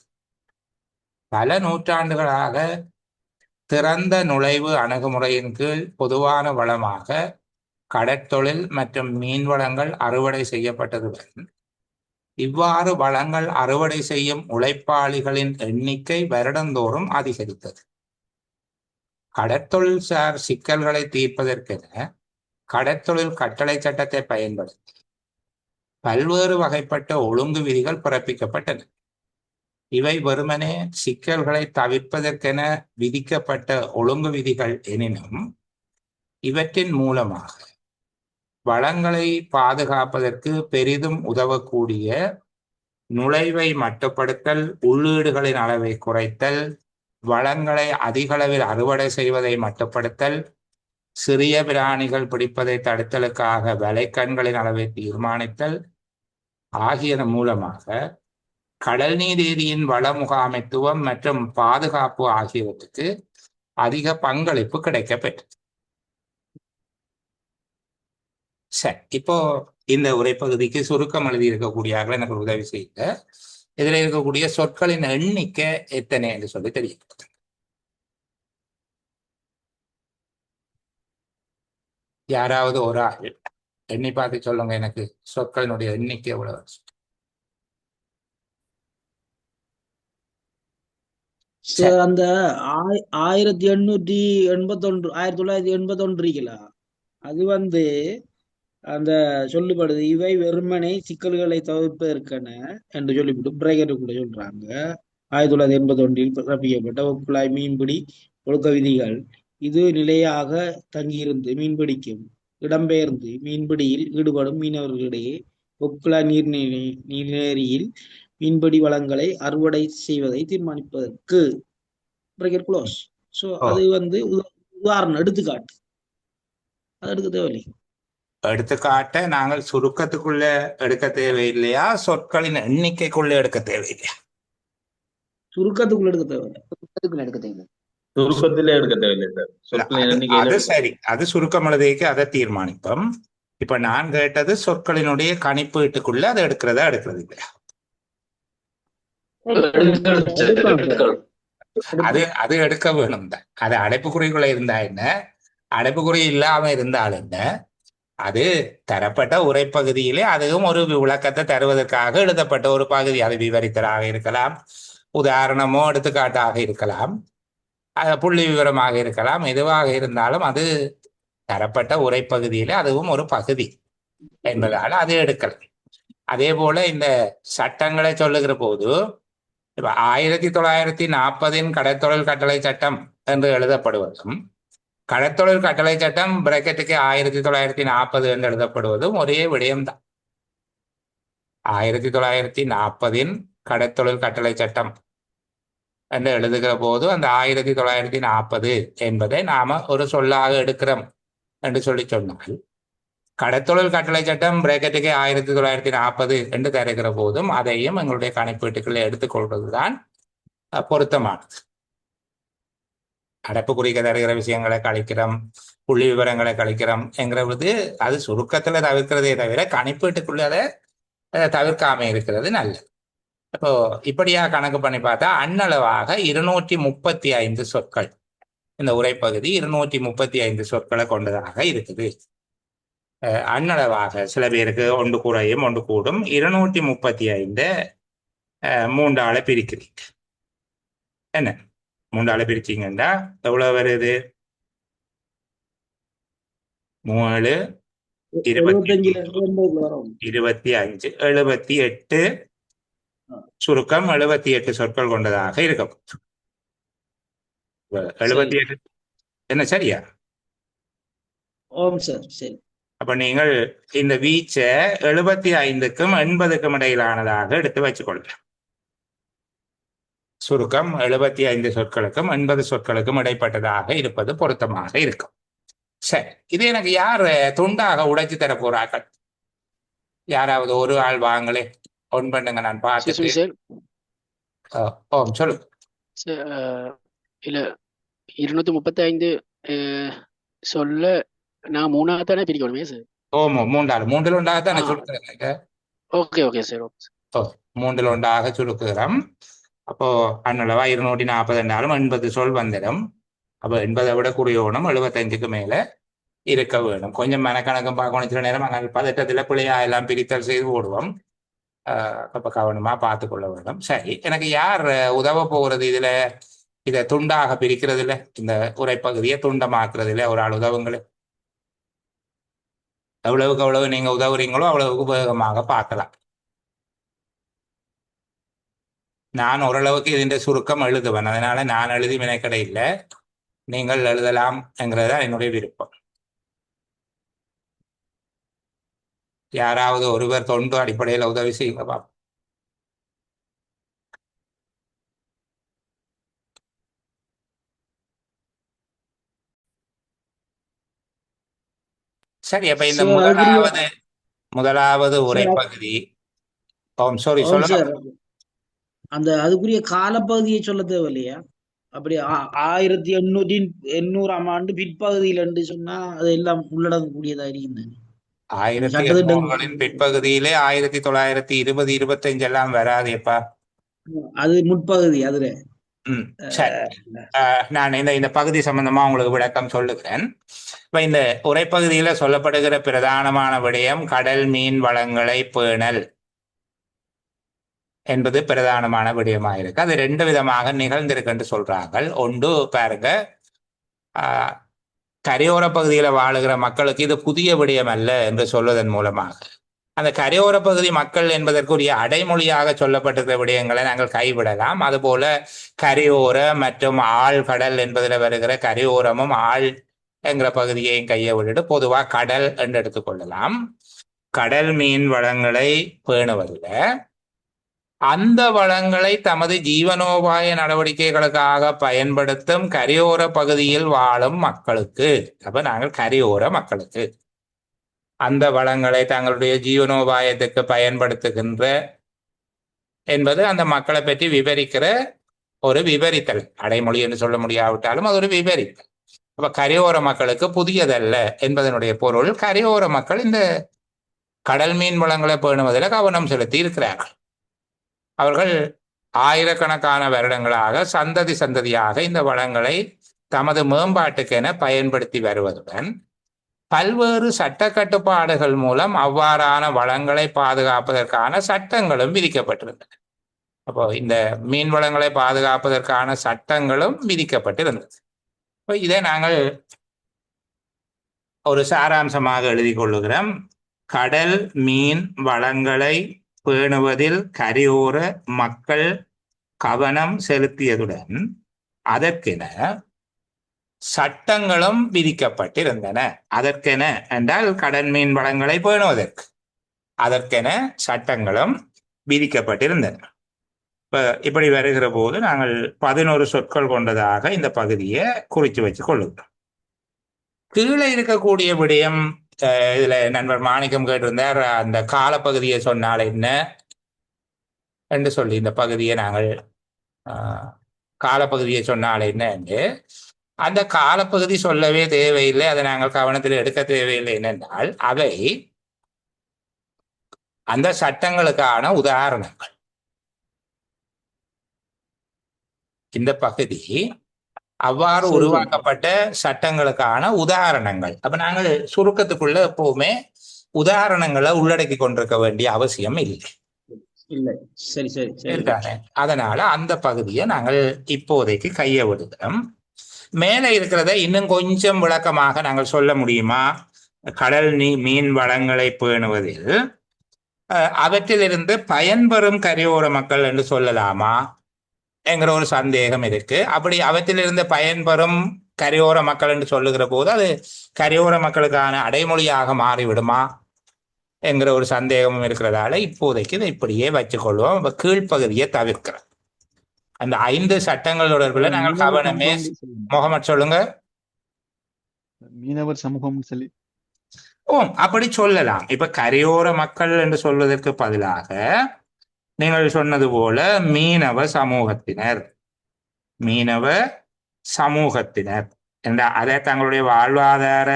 பல நூற்றாண்டுகளாக திறந்த நுழைவு அணுகுமுறையின் கீழ் பொதுவான வளமாக கடற்தொழில் மற்றும் மீன் வளங்கள் அறுவடை செய்யப்பட்டதுடன் இவ்வாறு வளங்கள் அறுவடை செய்யும் உழைப்பாளிகளின் எண்ணிக்கை வருடந்தோறும் அதிகரித்தது. கடற்தொழில் சார் சிக்கல்களை தீர்ப்பதற்கென கடற்தொழில் கட்டளை சட்டத்தை பயன்படுத்தி பல்வேறு வகைப்பட்ட ஒழுங்கு விதிகள் பிறப்பிக்கப்பட்டன. இவை வெறுமனே சிக்கல்களை தவிர்ப்பதற்கென விதிக்கப்பட்ட ஒழுங்கு விதிகள் எனினும் இவற்றின் மூலமாக வளங்களை பாதுகாப்பதற்கு பெரிதும் உதவக்கூடிய நுழைவை மட்டுப்படுத்தல், உள்ளீடுகளின் அளவை குறைத்தல், வளங்களை அதிகளவில் அறுவடை செய்வதை மட்டுப்படுத்தல், சிறிய பிராணிகள் பிடிப்பதை தடுத்தலுக்காக வலைக்கண்களின் அளவை தீர்மானித்தல் ஆகியன மூலமாக கடல் நீரேரியின் வள முகாமைத்துவம் மற்றும் பாதுகாப்பு ஆகியவற்றுக்கு அதிக பங்களிப்பு கிடைக்கப்பெற்றது. சரி, இப்போ இந்த உரைப்பகுதிக்கு சுருக்கம் எழுதி இருக்கக்கூடியவர்கள் எனக்கு உதவி செய்த இதில் இருக்கக்கூடிய சொற்களின் எண்ணிக்கை எத்தனை என்று சொல்லி தெரியும். யாராவது ஒரு ஆள் எண்ணி பார்த்து சொல்லுங்க, எனக்கு சொற்களினுடைய எண்ணிக்கை எவ்வளவு? அந்த 1881 1981 இருக்குல்ல, அது அந்த சொல்லப்படுது இவை வெறுமனை சிக்கல்களை தவிர்ப்பதற்கென என்று சொல்லிவிட்டு பிரேக்கெட்டு கூட சொல்றாங்க. 1981 பிறப்பிக்கப்பட்ட ஒக்குழாய் மீன்பிடி ஒழுக்க விதிகள் இது நிலையாக தங்கியிருந்து மீன்பிடிக்கும் இடம்பெயர்ந்து மீன்பிடியில் ஈடுபடும் மீனவர்களிடையே ஒக்குழாய் நீர்நேரியில் மீன்பிடி வளங்களை அறுவடை செய்வதை தீர்மானிப்பதற்கு பிரேக்கெட் க்ளோஸ். ஸோ அது உதாரணம் எடுத்துக்காட்டு, அது எடுக்க தேவையில்லை. எடுத்துக்காட்ட நாங்கள் சுருக்கத்துக்குள்ள எடுக்க தேவையில்லையா, சொற்களின் எண்ணிக்கைக்குள்ள எடுக்க தேவையில்லையா? சுருக்கத்துக்குள்ள எடுக்க தேவையில்லை. சுருக்கத்துல எடுக்க தேவையில்லை. அது சரி, அது சுருக்கம் எழுதிக்கு அதை தீர்மானிப்போம். இப்ப நான் கேட்டது சொற்களினுடைய கணிப்பீட்டுக்குள்ள அதை எடுக்கிறதா எடுக்கிறது இல்லையா? அது எடுக்க வேணும் தான். அது அடைப்புக்குறிக்குள்ள இருந்தா என்ன, அடைப்புக்குறி இல்லாம இருந்தால் என்ன, அது தரப்பட்ட உரைப்பகுதியிலே அதுவும் ஒரு விளக்கத்தை தருவதற்காக எழுதப்பட்ட ஒரு பகுதி. அது விவரித்தலாக இருக்கலாம், உதாரணமோ எடுத்துக்காட்டாக இருக்கலாம், புள்ளி விவரமாக இருக்கலாம், எதுவாக இருந்தாலும் அது தரப்பட்ட உரைப்பகுதியிலே அதுவும் ஒரு பகுதி என்பதால் அது எடுக்கலாம். அதே போல இந்த சட்டங்களை சொல்லுகிற போது இப்ப 1940 கடற்தொழில் கட்டளை சட்டம் என்று எழுதப்படுவதும் கடற்தொழில் கட்டளை சட்டம் பிராக்கெட்டுக்கு 1940 என்று எழுதப்படுவதும் ஒரே விடயம்தான். 1940 கடற்தொழில் கட்டளை சட்டம் என்று எழுதுகிற போது அந்த 1940 என்பதை நாம ஒரு சொல்லாக எடுக்கிறோம் என்று சொல்லி சொன்னால், கடற்தொழில் கட்டளை சட்டம் பிராக்கெட்டுக்கு 1940 என்று தருகிற போதும் அதையும் எங்களுடைய கணிப்பீட்டுக்களை எடுத்துக்கொள்வதுதான் பொருத்தமானது. அடைப்பு குறிக்க தருகிற விஷயங்களை கழிக்கிறோம், புள்ளி விவரங்களை கழிக்கிறோம் என்கிறது அது சுருக்கத்துல தவிர்க்கிறதே தவிர கணிப்பீட்டுக்குள்ள அதை தவிர்க்காம இருக்கிறது நல்லது. இப்போ இப்படியா கணக்கு பண்ணி பார்த்தா அன்னளவாக 235 சொற்கள், இந்த உரைப்பகுதி 235 சொற்களை கொண்டதாக இருக்குது. அன்னளவாக சில பேருக்கு ஒன்று குறையும் ஒன்று கூடும். 235 3ஆல பிரிக்கிறீங்க. என்ன 3ஆல பிரிச்சிங்கன்னா எவ்வளவு வருது? 3 25 78 சுருக்கம் 78 சொற்கள் கொண்டதாக இருக்கும். 78 என்ன சரியா? சரி. அப்ப நீங்கள் இந்த வீச்சை 75க்கும் 80க்கும் இடையிலானதாக எடுத்து வச்சுக்கொள்ளலாம். சுருக்கம் 75 சொற்களுக்கும் 80 சொற்களுக்கும் இடைப்பட்டதாக இருப்பது பொருத்தமாக இருக்கும். சரி, இது எனக்கு யார் துண்டாக உடைச்சு தர போறார்கள்? யாராவது ஒரு ஆள் வாங்களே, ஒன் பண்ணுங்க, நான் பார்த்துட்டு. சொல்லு. இல்ல 235 சொல்ல நான் மூணாவது தானே பிரிக்கணுமே சார். ஓமோ மூன்றில் ஒன்றாக ஆ தானே சுருக்குறேன். Okay okay sir okay. மூன்றில் ஒன்றாக சுருக்குகிறோம். அப்போ அன்னளவா 240 என்றாலும் 80 சொல் வந்துடும். அப்போ 80 விட குறியோணம் 75க்கு மேல இருக்க வேணும். கொஞ்சம் மனக்கணக்கம் பார்க்கணும் சில நேரம். ஆனால் பதட்டத்தில் பிள்ளையா எல்லாம் பிரித்தல் செய்து போடுவோம். அப்ப கவனமா பார்த்து கொள்ள வேண்டும். சரி, எனக்கு யார் உதவ போகிறது இதுல? இதை துண்டாக பிரிக்கிறதுல, இந்த உரைப்பகுதியை துண்டமாக்குறதுல ஒரு ஆள் உதவுங்களே. எவ்வளவுக்கு எவ்வளவு நீங்க உதவுறீங்களோ அவ்வளவுக்கு வேகமாக பார்க்கலாம். நான் ஓரளவுக்கு ഇതിന്റെ சுருக்கம் எழுதுவேன். அதனால நான் எழுதி மெனக்கடை இல்லை, நீங்கள் எழுதலாம் என்கிறதா என்னுடைய விருப்பம். யாராவது ஒருவர் தொண்டு அடிப்படையில் உதவி செய்யுங்க பாப்போம். சரி, அப்ப இந்த சார் அதுக்குரிய முதலாவது சார் உரைப்பகுதி. சாரி, ஆம் சொல்லுங்க. சார், அந்த அதுக்குரிய காலப்பகுதியை சொல்ல தேவையில்லையா? அப்படி 1800ஆம் ஆண்டு பிற்பகுதியில் என்று சொன்னா அது எல்லாம் உள்ளடங்கக்கூடியதா இருக்குது. 1800களின் பிற்பகுதியிலே 1920 25 எல்லாம் வராதேப்பா. அது முற்பகுதி அதுல. சரி, நான் இந்த பகுதி சம்பந்தமா உங்களுக்கு விளக்கம் சொல்லுகிறேன். இப்ப இந்த உரைப்பகுதியில சொல்லப்படுகிற பிரதானமான விடயம் கடல் மீன் வளங்களை பேணல் என்பது பிரதானமான விடயமாயிருக்கு. அது 2 விதமாக நிகழ்ந்திருக்கு என்று சொல்றார்கள். ஒன்று பாருங்க, கரையோர பகுதியில வாழுகிற மக்களுக்கு இது புதிய விடயம் அல்ல என்று சொல்வதன் மூலமாக அந்த கரையோர பகுதி மக்கள் என்பதற்குரிய அடைமொழியாக சொல்லப்பட்டிருக்கிற விடயங்களை நாங்கள் கைவிடலாம். அதுபோல கரையோர மற்றும் ஆழ்கடல் என்பதில் வருகிற கரையோரமும் ஆழ் என்கிற பகுதியையும் கையை விட்டுட்டு பொதுவாக கடல் என்று எடுத்துக்கொள்ளலாம். கடல் மீன் வளங்களை பேணுவதில் அந்த வளங்களை தமது ஜீவனோபாய நடவடிக்கைகளுக்காக பயன்படுத்தும் கரையோர பகுதியில் வாழும் மக்களுக்கு, அப்ப நாங்கள் கரையோர மக்களுக்கு அந்த வளங்களை தங்களுடைய ஜீவனோபாயத்துக்கு பயன்படுத்துகின்ற என்பது அந்த மக்களை பற்றி விவரிக்கிற ஒரு விவரித்தல். அடைமொழி என்று சொல்ல முடியாவிட்டாலும் அது ஒரு விவரித்தல். அப்ப கரையோர மக்களுக்கு புதியதல்ல என்பதனுடைய பொருள், கரையோர மக்கள் இந்த கடல் மீன் வளங்களை பேணுவதில் கவனம் செலுத்தி இருக்கிறார்கள். அவர்கள் ஆயிரக்கணக்கான வருடங்களாக சந்ததி சந்ததியாக இந்த வளங்களை தமது மேம்பாட்டுக்கென பயன்படுத்தி வருவதுடன் பல்வேறு சட்ட கட்டுப்பாடுகள் மூலம் அவ்வாறான வளங்களை பாதுகாப்பதற்கான சட்டங்களும் விதிக்கப்பட்டிருந்தன. அப்போ இந்த மீன் வளங்களை பாதுகாப்பதற்கான சட்டங்களும் விதிக்கப்பட்டிருந்தது. இப்போ இதை நாங்கள் ஒரு சாராம்சமாக எழுதி கொள்ளுகிறோம். கடல் மீன் வளங்களை பேணுவதில் கரையோர மக்கள் கவனம் செலுத்தியதுடன் அதற்கென சட்டங்களும் விதிக்கப்பட்டிருந்தன. அதற்கென என்றால் கடல் மீன் வளங்களை பேணுவதற்கு அதற்கென சட்டங்களும் விதிக்கப்பட்டிருந்தன. இப்படி வருகிற போது நாங்கள் 11 சொற்கள் கொண்டதாக இந்த பகுதியை குறித்து வச்சு கொள்ளுகிறோம். கீழே இருக்கக்கூடிய விடயம், இதுல நண்பர் மாணிக்கம் கேட்டிருந்தார், அந்த காலப்பகுதியை சொன்னால் என்ன என்று சொல்லி இந்த பகுதியை நாங்கள் காலப்பகுதியை சொன்னால் என்ன என்று. அந்த காலப்பகுதி சொல்லவே தேவையில்லை, அதை நாங்கள் கவனத்தில் எடுக்க தேவையில்லை. என்னென்றால் அவை அந்த சட்டங்களுக்கான உதாரணங்கள். இந்த பகுதி அவ்வாறு உருவாக்கப்பட்ட சட்டங்களுக்கான உதாரணங்கள். அப்ப நாங்கள் சுருக்கத்துக்குள்ள எப்பவுமே உதாரணங்களை உள்ளடக்கி கொண்டிருக்க வேண்டிய அவசியம் இல்லை. அதனால அந்த பகுதியை நாங்கள் இப்போதைக்கு கையை விடுகிறோம். மேலே இருக்கிறத இன்னும் கொஞ்சம் விளக்கமாக நாங்கள் சொல்ல முடியுமா? கடல் மீன் வளங்களை பேணுவதில் அவற்றிலிருந்து பயன்பெறும் கரையோர மக்கள் என்று சொல்லலாமா என்கிற ஒரு சந்தேகம் இருக்கு. அப்படி அவற்றிலிருந்து பயன்பெறும் கரையோர மக்கள் என்று சொல்லுகிற போது அது கரையோர மக்களுக்கான அடைமொழியாக மாறிவிடுமா என்கிற ஒரு சந்தேகமும் இருக்கிறதால இப்போதைக்கு இதை இப்படியே வச்சுக்கொள்வோம். கீழ்ப்பகுதியை தவிர்க்கிறோம். அந்த 5 சட்டங்கள் தொடர்பில் நாங்கள் கவனமே. முகமது சொல்லுங்க. மீனவர் சமூகம் சொல்லி அப்படி சொல்லலாம். இப்ப கரையோர மக்கள் என்று சொல்வதற்கு பதிலாக நீங்கள் சொன்னது போல மீனவ சமூகத்தினர் மீனவ சமூகத்தினர் என்ற அதை தங்களுடைய வாழ்வாதார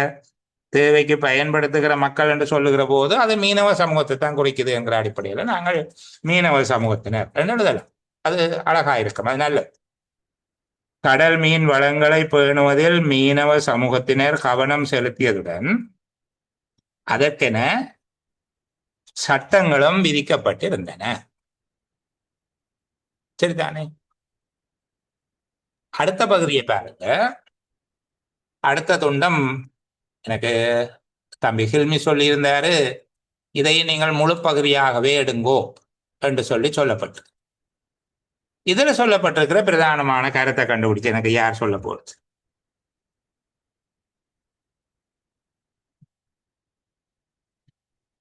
தேவைக்கு பயன்படுத்துகிற மக்கள் என்று சொல்லுகிற போது அது மீனவ சமூகத்தை தான் குறிக்குது என்கிற அடிப்படையில் நாங்கள் மீனவ சமூகத்தினர் என்று எழுதலாம். அது அழகா இருக்கும், அது நல்லது. கடல் மீன் வளங்களை பேணுவதில் மீனவ சமூகத்தினர் கவனம் செலுத்தியதுடன் அதற்கென சட்டங்களும் விதிக்கப்பட்டிருந்தன. சரிதானே? அடுத்த பகுதியை பாருங்க. அடுத்த துண்டம் எனக்கு தம்பி ஹில்மி சொல்லியிருந்தாரு, இதை நீங்கள் முழு பகுதியாகவே எடுங்கோ என்று சொல்லப்பட்டு இதுல சொல்லப்பட்டிருக்கிற பிரதானமான கருத்தை கண்டுபிடிச்சு எனக்கு யார் சொல்ல போறது?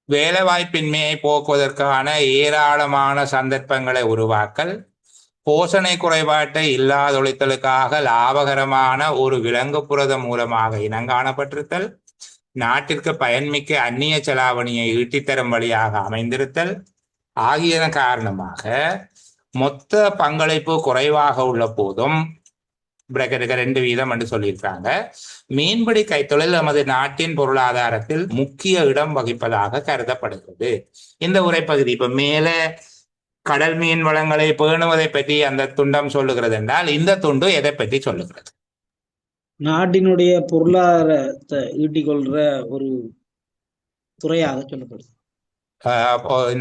வேலை வாய்ப்பின்மையை போக்குவதற்கான ஏராளமான சந்தர்ப்பங்களை உருவாக்கல், போஷணை குறைபாட்டை இல்லாதொழித்தலுக்காக லாபகரமான ஒரு விலங்கு புரதம் மூலமாக இனங்காணப்பட்டிருத்தல், நாட்டிற்கு பயன்மிக்க அந்நிய செலாவணியை ஈட்டித்தரும் வழியாக அமைந்திருத்தல் ஆகியன காரணமாக மொத்த பங்களிப்பு குறைவாக உள்ள போதும் பிரக்கெட்டுக்கு 2% என்று சொல்லியிருக்காங்க, மீன்பிடி கைத்தொழில் நமது நாட்டின் பொருளாதாரத்தில் முக்கிய இடம் வகிப்பதாக கருதப்படுகிறது. இந்த உரைப்பகுதி இப்ப மேல கடல் மீன் வளங்களை பேணுவதை பற்றி அந்த துண்டம் சொல்லுகிறது என்றால், இந்த துண்டு எதை பற்றி சொல்லுகிறது? நாட்டினுடைய பொருளாதாரத்தை ஈட்டிக்கொள்ற ஒரு துறையாக சொல்லப்படுது.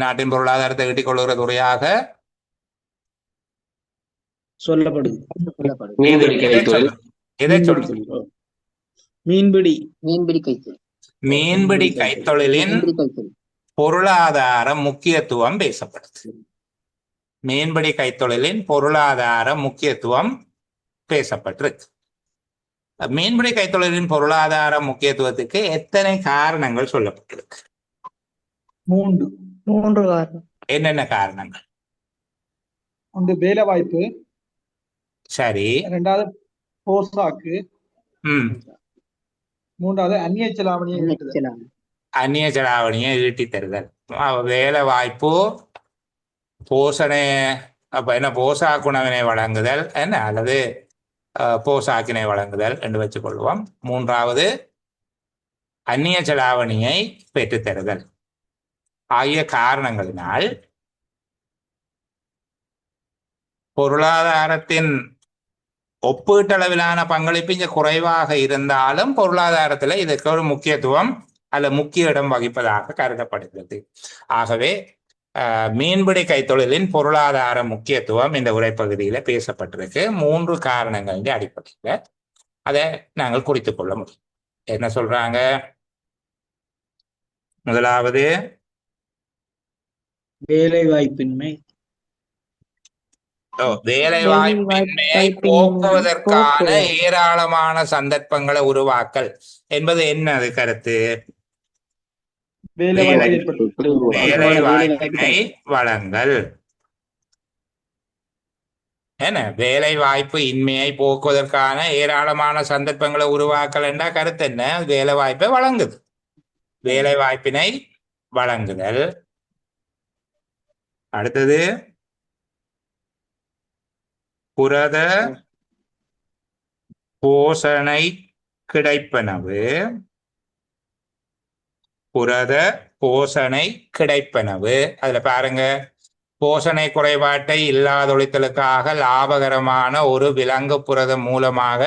நாட்டின் பொருளாதாரத்தை ஈட்டிக் கொள்ளுகிற துறையாக சொல்லப்படுது. எதை சொல்றது? மீன்பிடி கைத்தொழிலின் பொருளாதார முக்கியத்துவம் பேசப்படுது. மீன்பிடி கைத்தொழிலின் பொருளாதார முக்கியத்துவம் பேசப்பட்டிருக்கு. மீன்பிடி கைத்தொழிலின் பொருளாதார முக்கியத்துவத்துக்கு எத்தனை காரணங்கள் சொல்லப்பட்டிருக்கு? 3 காரணம். என்னென்ன காரணங்கள்? ஒன்று வேலை வாய்ப்பு, சரி. 2வது போசாக்கு, ம் 3வது அந்நிய செலாவணியை ஈட்டுதல். அந்நிய செலாவணியை ஈட்டி தருதல். வேலை வாய்ப்பு, போஷணை, அப்ப என்ன போசாக்குணவினை வழங்குதல் என்ன, அல்லது போசாக்கினை வழங்குதல் என்று வச்சுக் கொள்வோம். 3வது அந்நிய செலாவணியை பெற்றுத்தருதல் ஆகிய காரணங்களினால் பொருளாதாரத்தின் ஒப்பீட்டளவிலான பங்களிப்பு இங்க குறைவாக இருந்தாலும் பொருளாதாரத்தில் இதற்கு ஒரு முக்கியத்துவம் அல்ல முக்கிய இடம் வகிப்பதாக கருதப்படுகிறது. ஆகவே மீன்பிடி கைத்தொழிலின் பொருளாதார முக்கியத்துவம் இந்த உரைப்பகுதியில பேசப்பட்டிருக்கு. 3 காரணங்களின் அடிப்படையில் அதை நாங்கள் குறித்துக் கொள்ள முடியும். என்ன சொல்றாங்க? முதலாவது வேலை வாய்ப்பின்மை. வேலை வாய்ப்பின்மையை போக்குவதற்கான ஏராளமான சந்தர்ப்பங்களை உருவாக்கல் என்பது என்னது கருத்து? வேலை வாய்ப்பினை வழங்கல். என்ன வேலை வாய்ப்பு இன்மையை போக்குவதற்கான ஏராளமான சந்தர்ப்பங்களை உருவாக்கல் என்ற கருத்து என்ன? வேலை வாய்ப்பை வழங்குது, வேலை வாய்ப்பினை வழங்குதல். அடுத்தது புரத போஷணை கிடைப்பனவு. புரத போஷணை கிடைப்பனவு அதுல பாருங்க, போஷணை குறைபாட்டை இல்லாதொழித்தலுக்காக லாபகரமான ஒரு விலங்கு புரதம் மூலமாக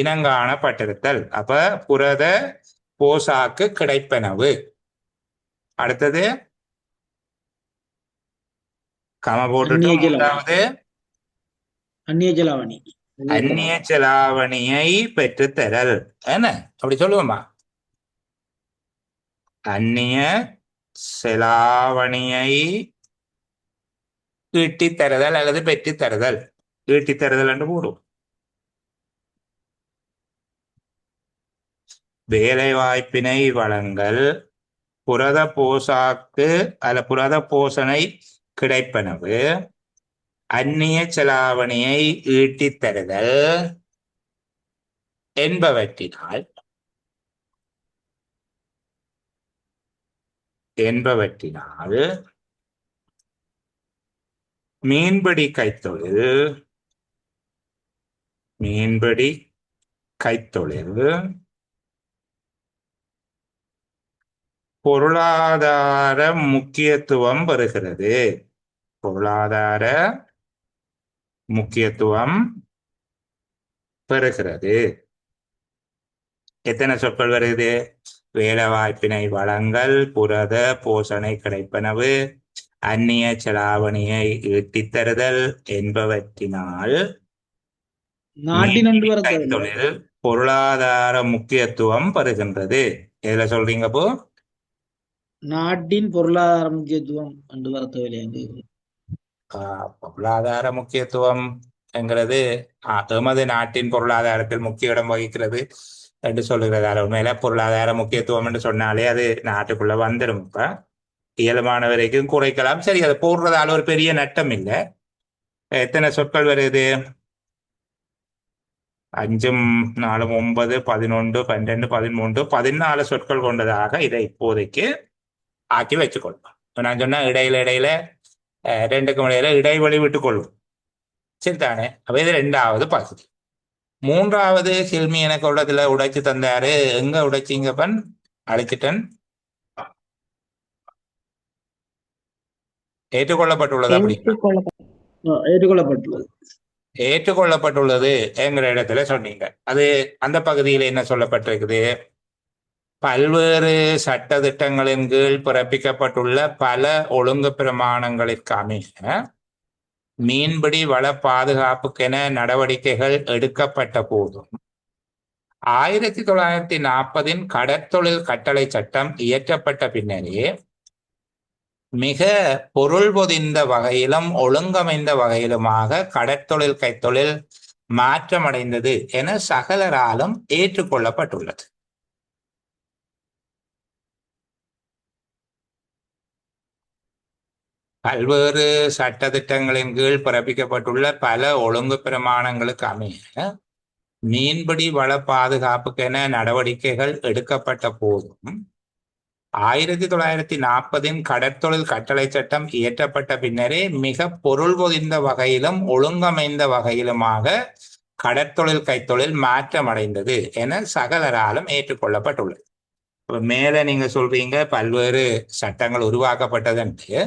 இனங்காணப்பட்டிருத்தல். அப்ப புரத போசாக்கு கிடைப்பனவு. அடுத்தது கம போட்டுட்டு 3வது அந்நிய செலாவணி, அந்நிய செலாவணியை பெற்றுத்தரல். என்ன அப்படி சொல்லுவோமா? அந்நிய செலாவணியை ஈட்டித்தருதல் அல்லது பெற்றுத்தருதல். ஈட்டித்தருதல் என்று கூறுவோம். வேலை வாய்ப்பினை வழங்கல், புரத போசாக்கு அல்ல புரத போஷணை கிடைப்பனவு, அந்நிய செலாவணியை ஈட்டித்தருதல் என்பவற்றினால் மீன்பிடி கைத்தொழில் பொருளாதார முக்கியத்துவம் பெறுகிறது. பொருளாதார முக்கியத்துவம் பெறுகிறது. எத்தனை சொற்கள் வருது? வேலைவாய்ப்பினை வழங்கல், புரத போஷணை கிடைப்பனவு, அந்நிய செலாவணியை ஈட்டித் தருதல் என்பவற்றினால் நாட்டின் என்று வர தேவையில்லை. கைத்தொழில் பொருளாதார முக்கியத்துவம் பெறுகின்றது. எதுல சொல்றீங்க அப்போ? நாட்டின் பொருளாதார முக்கியத்துவம் என்று வர தேவையில்லை. பொருளாதார முக்கியத்துவம் என்கிறது எமது நாட்டின் பொருளாதாரத்தில் முக்கிய இடம் வகிக்கிறது என்று சொல்லுகிறதால உண்மையில பொருளாதார முக்கியத்துவம் என்று சொன்னாலே அது நாட்டுக்குள்ள வந்துடும். இப்ப இயல்பான வரைக்கும் குறைக்கலாம். சரி, அதை போடுறதால ஒரு பெரிய நட்டம் இல்லை. எத்தனை சொற்கள் வருது? 5 4 9 11 12 13 14 சொற்கள் கொண்டதாக இதை இப்போதைக்கு ஆக்கி வச்சுக்கொள்வோம். நான் சொன்னா இடையில ரெண்டுக்கும் இடையில இடைவெளி விட்டுக் கொள்வோம். சரிதானே? அப்ப இது 2வது பகுதி. 3வது ஹில்மி எனக்கு உள்ளத்துல உடைச்சு தந்தாரு. எங்க உடைச்சிங்கப்பன்? அழைச்சிட்டன். ஏற்றுக்கொள்ளப்பட்டுள்ளது. அப்படி ஏற்றுக்கொள்ளப்பட்டுள்ளது. ஏற்றுக்கொள்ளப்பட்டுள்ளது என்கிற இடத்துல சொன்னீங்க. அது அந்த பகுதியில் என்ன சொல்லப்பட்டிருக்குது? பல்வேறு சட்ட திட்டங்களின் கீழ் பிறப்பிக்கப்பட்டுள்ள பல ஒழுங்கு பிரமாணங்களுக்கு அமைய மீன்பிடி வள பாதுகாப்புக்கென நடவடிக்கைகள் எடுக்கப்பட்ட போதும் 1940 கடற்தொழில் கட்டளை சட்டம் இயற்றப்பட்ட பின்னரே மிக பொருள் பொதிந்த வகையிலும் ஒழுங்கமைந்த வகையிலுமாக கடற்தொழில் கைத்தொழில் மாற்றமடைந்தது என சகலராலும் ஏற்றுக்கொள்ளப்பட்டுள்ளது. பல்வேறு சட்ட திட்டங்களின் கீழ் பிறப்பிக்கப்பட்டுள்ள பல ஒழுங்கு பிரமாணங்களுக்கு அமைய மீன்பிடி வள பாதுகாப்புக்கென நடவடிக்கைகள் எடுக்கப்பட்ட போதும் 1940 கடற்தொழில் கட்டளை சட்டம் இயற்றப்பட்ட பின்னரே மிக பொருள் பொதிந்த வகையிலும் ஒழுங்கமைந்த வகையிலுமாக கடற்தொழில் கைத்தொழில் மாற்றமடைந்தது என சகலராலும் ஏற்றுக்கொள்ளப்பட்டுள்ளது. மேல நீங்க சொல்றீங்க பல்வேறு சட்டங்கள் உருவாக்கப்பட்டது.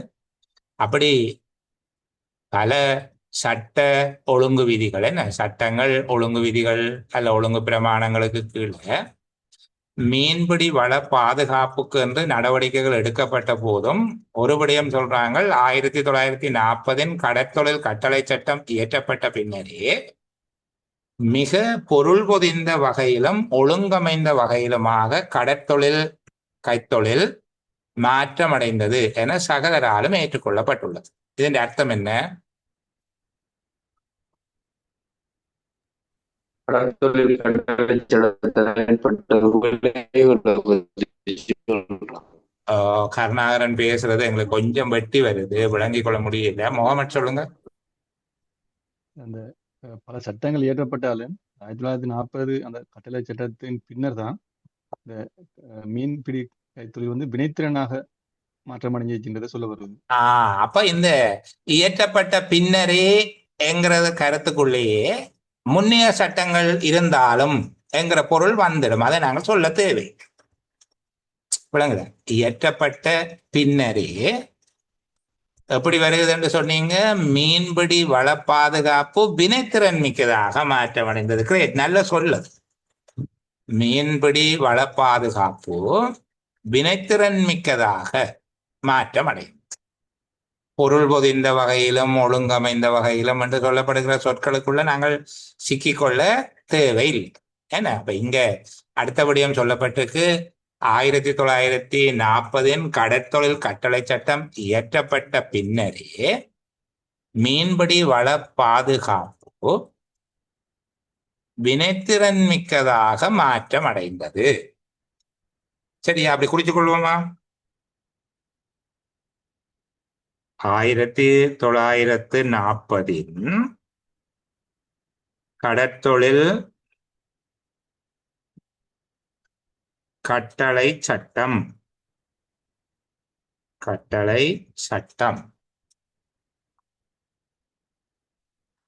அப்படி பல சட்ட ஒழுங்கு விதிகள், என்ன சட்டங்கள் ஒழுங்கு விதிகள் அல்ல ஒழுங்கு பிரமாணங்களுக்கு கீழே மீன்பிடி வள பாதுகாப்புக்கு என்று நடவடிக்கைகள் எடுக்கப்பட்ட போதும் ஒரு விடயம் சொல்றாங்க. 1940 கடற்தொழில் கட்டளை சட்டம் இயற்றப்பட்ட பின்னரே மிக பொருள் பொதிந்த வகையிலும் ஒழுங்கமைந்த வகையிலுமாக கடற்தொழில் கைத்தொழில் மாற்றமடைந்தது என சகலராலும் ஏற்றுக்கொள்ளப்பட்டுள்ளது. இதன் அர்த்தம் என்ன? கருணாகரன் பேசுறது எங்களுக்கு கொஞ்சம் வெட்டி வருது, விளங்கிக் கொள்ள முடியல. முகமது சொல்லுங்க. அந்த பல சட்டங்கள் இயற்றப்பட்டாலும் 1940 அந்த கட்டளை சட்டத்தின் பின்னர் தான் இந்த மீன்பிடி கைத்தொழில் வினைத்திறனாக மாற்றமடைஞ்சிருக்கின்றதை சொல்ல வருது. அப்ப இந்த இயற்றப்பட்ட பின்னரே என்கிறது கருத்துக்குள்ளேயே முன்னைய சட்டங்கள் இருந்தாலும் என்கிற பொருள் வந்துடும். அதை நாங்கள் சொல்ல தேவை. விளங்குத? இயற்றப்பட்ட பின்னரே எப்படி வருகிறது என்று சொன்னீங்க? மீன்பிடி வள பாதுகாப்பு வினைத்திறன் மிக்கதாக மாற்றமடைந்தது. கிரேட், நல்ல சொல்லது. மீன்பிடி வள பாதுகாப்பு வினைத்திறன் மிக்கதாக மாற்றமடைந்தது. பொருள் பொதிந்த வகையிலும் ஒழுங்கமைந்த வகையிலும் என்று சொல்லப்படுகிற சொற்களுக்குள்ள நாங்கள் சிக்கிக்கொள்ள தேவையில்லை. ஏன்னா அப்ப இங்க அடுத்தபடியும் சொல்லப்பட்டிருக்கு 1940 கடற்தொழில் கட்டளை சட்டம் இயற்றப்பட்ட பின்னரே மீன்பிடி வள பாதுகாப்பு வினைத்திறன் மிக்கதாக மாற்றம் அடைந்தது. சரியா? அப்படி குறித்துக் கொள்வோமா? 1940 கடற்தொழில் கட்டளை சட்டம்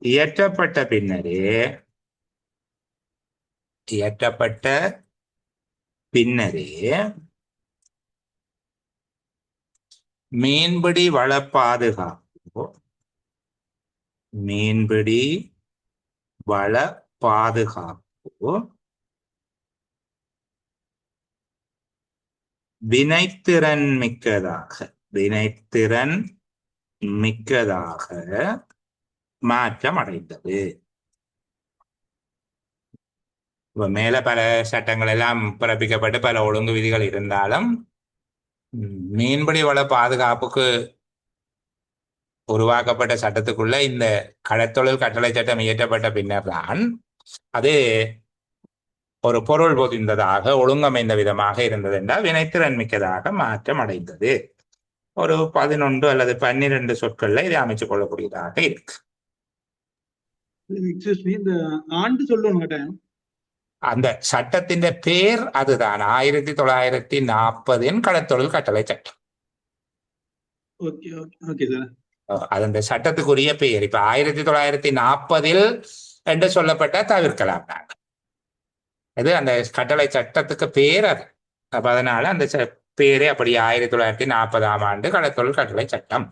இயற்றப்பட்ட பின்னரே மீன்பிடி வள பாதுகாப்பு வினைத்திறன் மிக்கதாக மாற்றம் அடைந்தது. மேல பல சட்டங்கள் எல்லாம் பிறப்பிக்கப்பட்டு பல ஒழுங்கு விதிகள் இருந்தாலும் மீன்பிடி வள பாதுகாப்புக்கு உருவாக்கப்பட்ட சட்டத்துக்குள்ள இந்த கடற்தொழில் கட்டளை சட்டம் இயற்றப்பட்ட பின்னர் தான் அது ஒரு பொருள் பொதிந்ததாக ஒழுங்கமைந்த விதமாக இருந்தது என்றால் வினைத்திறன் மிக்கதாக மாற்றம் அடைந்தது. ஒரு 11 அல்லது 12 சொற்கள்ல இதை அமைச்சுக் கொள்ளக்கூடியதாக இருக்கு. இந்த ஆண்டு சொல்லணும். அந்த சட்டத்தின் பேர் அதுதான் 1940 கடற்தொழில் கட்டளை சட்டம். அந்த சட்டத்துக்குரிய பெயர் இப்ப 1940 என்று சொல்லப்பட்ட தவிர்க்கலாம் நாங்கள். அது அந்த கட்டளை சட்டத்துக்கு பேர் அது. அப்ப அதனால அந்த பேரே அப்படி 1940 கடற்தொழில் கட்டளை சட்டம்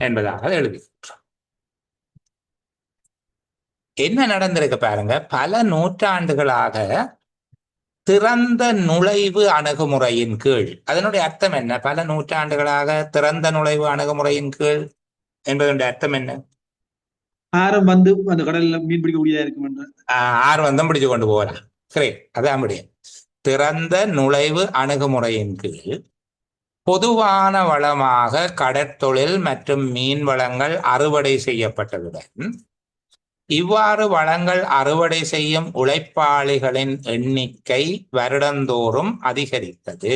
என்பதாக எழுதியிருக்கிறோம். என்ன நடந்திருக்கு பாருங்க, பல நூற்றாண்டுகளாக திறந்த நுழைவு அணுகுமுறையின் கீழ். அதனுடைய அர்த்தம் என்ன? பல நூற்றாண்டுகளாக திறந்த நுழைவு அணுகுமுறையின் கீழ் என்பதனுடைய அர்த்தம் என்ன? ஆரம் வந்து அந்த கடல்ல மீன் பிடிக்கக்கூடியதா இருக்கும். ஆறு வந்தம் பிடிச்சு கொண்டு போகலாம். சரி, அதான் முடியும். திறந்த நுழைவு அணுகுமுறையின் கீழ் பொதுவான வளமாக கடற்தொழில் மற்றும் மீன் வளங்கள் அறுவடை செய்யப்பட்டதுடன் இவ்வாறு வளங்கள் அறுவடை செய்யும் உழைப்பாளிகளின் எண்ணிக்கை வருடந்தோறும் அதிகரித்தது.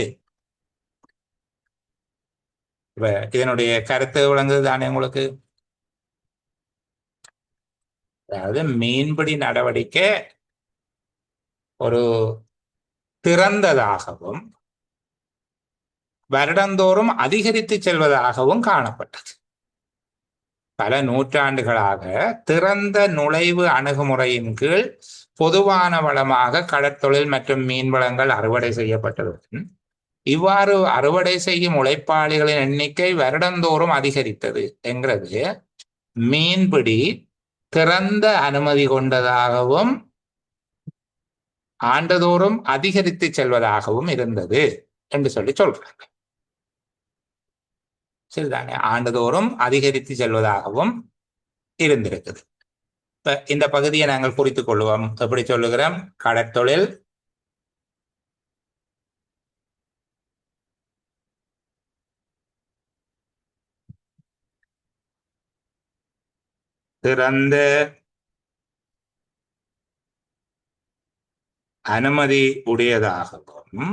இதனுடைய கருத்து விளங்குது தானே உங்களுக்கு? அதாவது மீன்பிடி நடவடிக்கை ஒரு திறந்ததாகவும் வருடந்தோறும் அதிகரித்து செல்வதாகவும் காணப்பட்டது. பல நூற்றாண்டுகளாக திறந்த நுழைவு அணுகுமுறையின் கீழ் பொதுவான வளமாக கடற்தொழில் மற்றும் மீன் வளங்கள் அறுவடை செய்யப்பட்டதுடன் இவ்வாறு அறுவடை செய்யும் உழைப்பாளிகளின் எண்ணிக்கை வருடந்தோறும் அதிகரித்தது என்கிறது மீன்பிடி திறந்த அனுமதி கொண்டதாகவும் ஆண்டுதோறும் அதிகரித்து செல்வதாகவும் இருந்தது என்று சொல்றாங்க. சரிதானே? ஆண்டுதோறும் அதிகரித்து செல்வதாகவும் இருந்திருக்குது. இப்ப இந்த பகுதியை நாங்கள் குறித்துக் கொள்வோம். எப்படி சொல்லுகிறோம்? கடற்தொழில் திறந்த அனுமதி உடையதாகவும்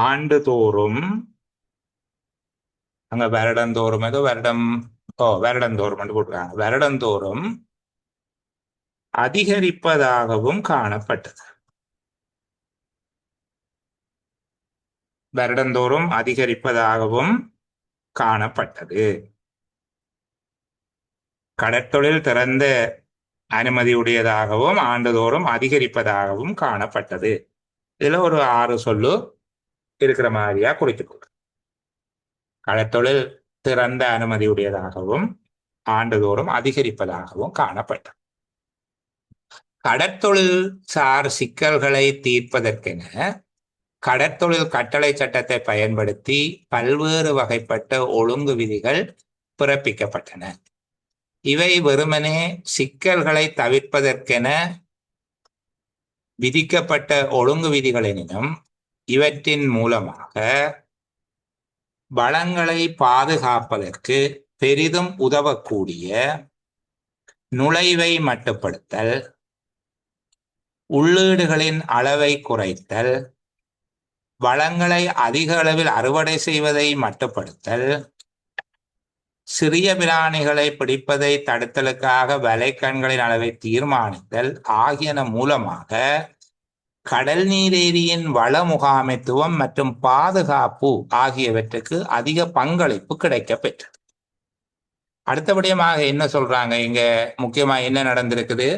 ஆண்டுதோறும் அங்க வருடந்தோறும் ஏதோ வருடந்தோறும் போட்டுருக்காங்க. வருடந்தோறும் அதிகரிப்பதாகவும் காணப்பட்டது. வருடந்தோறும் அதிகரிப்பதாகவும் காணப்பட்டது. கடற்தொழில் திறந்த அனுமதியுடையதாகவும் ஆண்டுதோறும் அதிகரிப்பதாகவும் காணப்பட்டது. இதுல ஒரு 6 சொல்லு இருக்கிற மாதிரியா குறித்துக்கொள்ளும். கடற்தொழில் திறந்த அனுமதியுடையதாகவும் ஆண்டுதோறும் அதிகரிப்பதாகவும் காணப்பட்டது. கடற்தொழில் சார் சிக்கல்களை தீர்ப்பதற்கென கடற்தொழில் கட்டளை சட்டத்தை பயன்படுத்தி பல்வேறு வகைப்பட்ட ஒழுங்கு விதிகள் பிறப்பிக்கப்பட்டன. இவை வெறுமனே சிக்கல்களை தவிர்ப்பதற்கென விதிக்கப்பட்ட ஒழுங்கு விதிகள் எனினும் இவற்றின் மூலமாக வளங்களை பாதுகாப்பதற்கு பெரிதும் உதவக்கூடிய நுழைவை மட்டுப்படுத்தல், உள்ளீடுகளின் அளவை குறைத்தல், வளங்களை அதிக அளவில் அறுவடை செய்வதை மட்டுப்படுத்தல், சிறிய பிராணிகளை பிடிப்பதை தடுத்தலுக்காக வலைக்கண்களின் அளவை தீர்மானித்தல் ஆகியன மூலமாக கடல் நீரேரியின் வள முகாமைத்துவம் மற்றும் பாதுகாப்பு ஆகியவற்றுக்கு அதிக பங்களிப்பு கிடைக்க பெற்றது. அடுத்தபடியாக என்ன சொல்றாங்க இங்க, முக்கியமா என்ன நடந்திருக்குது?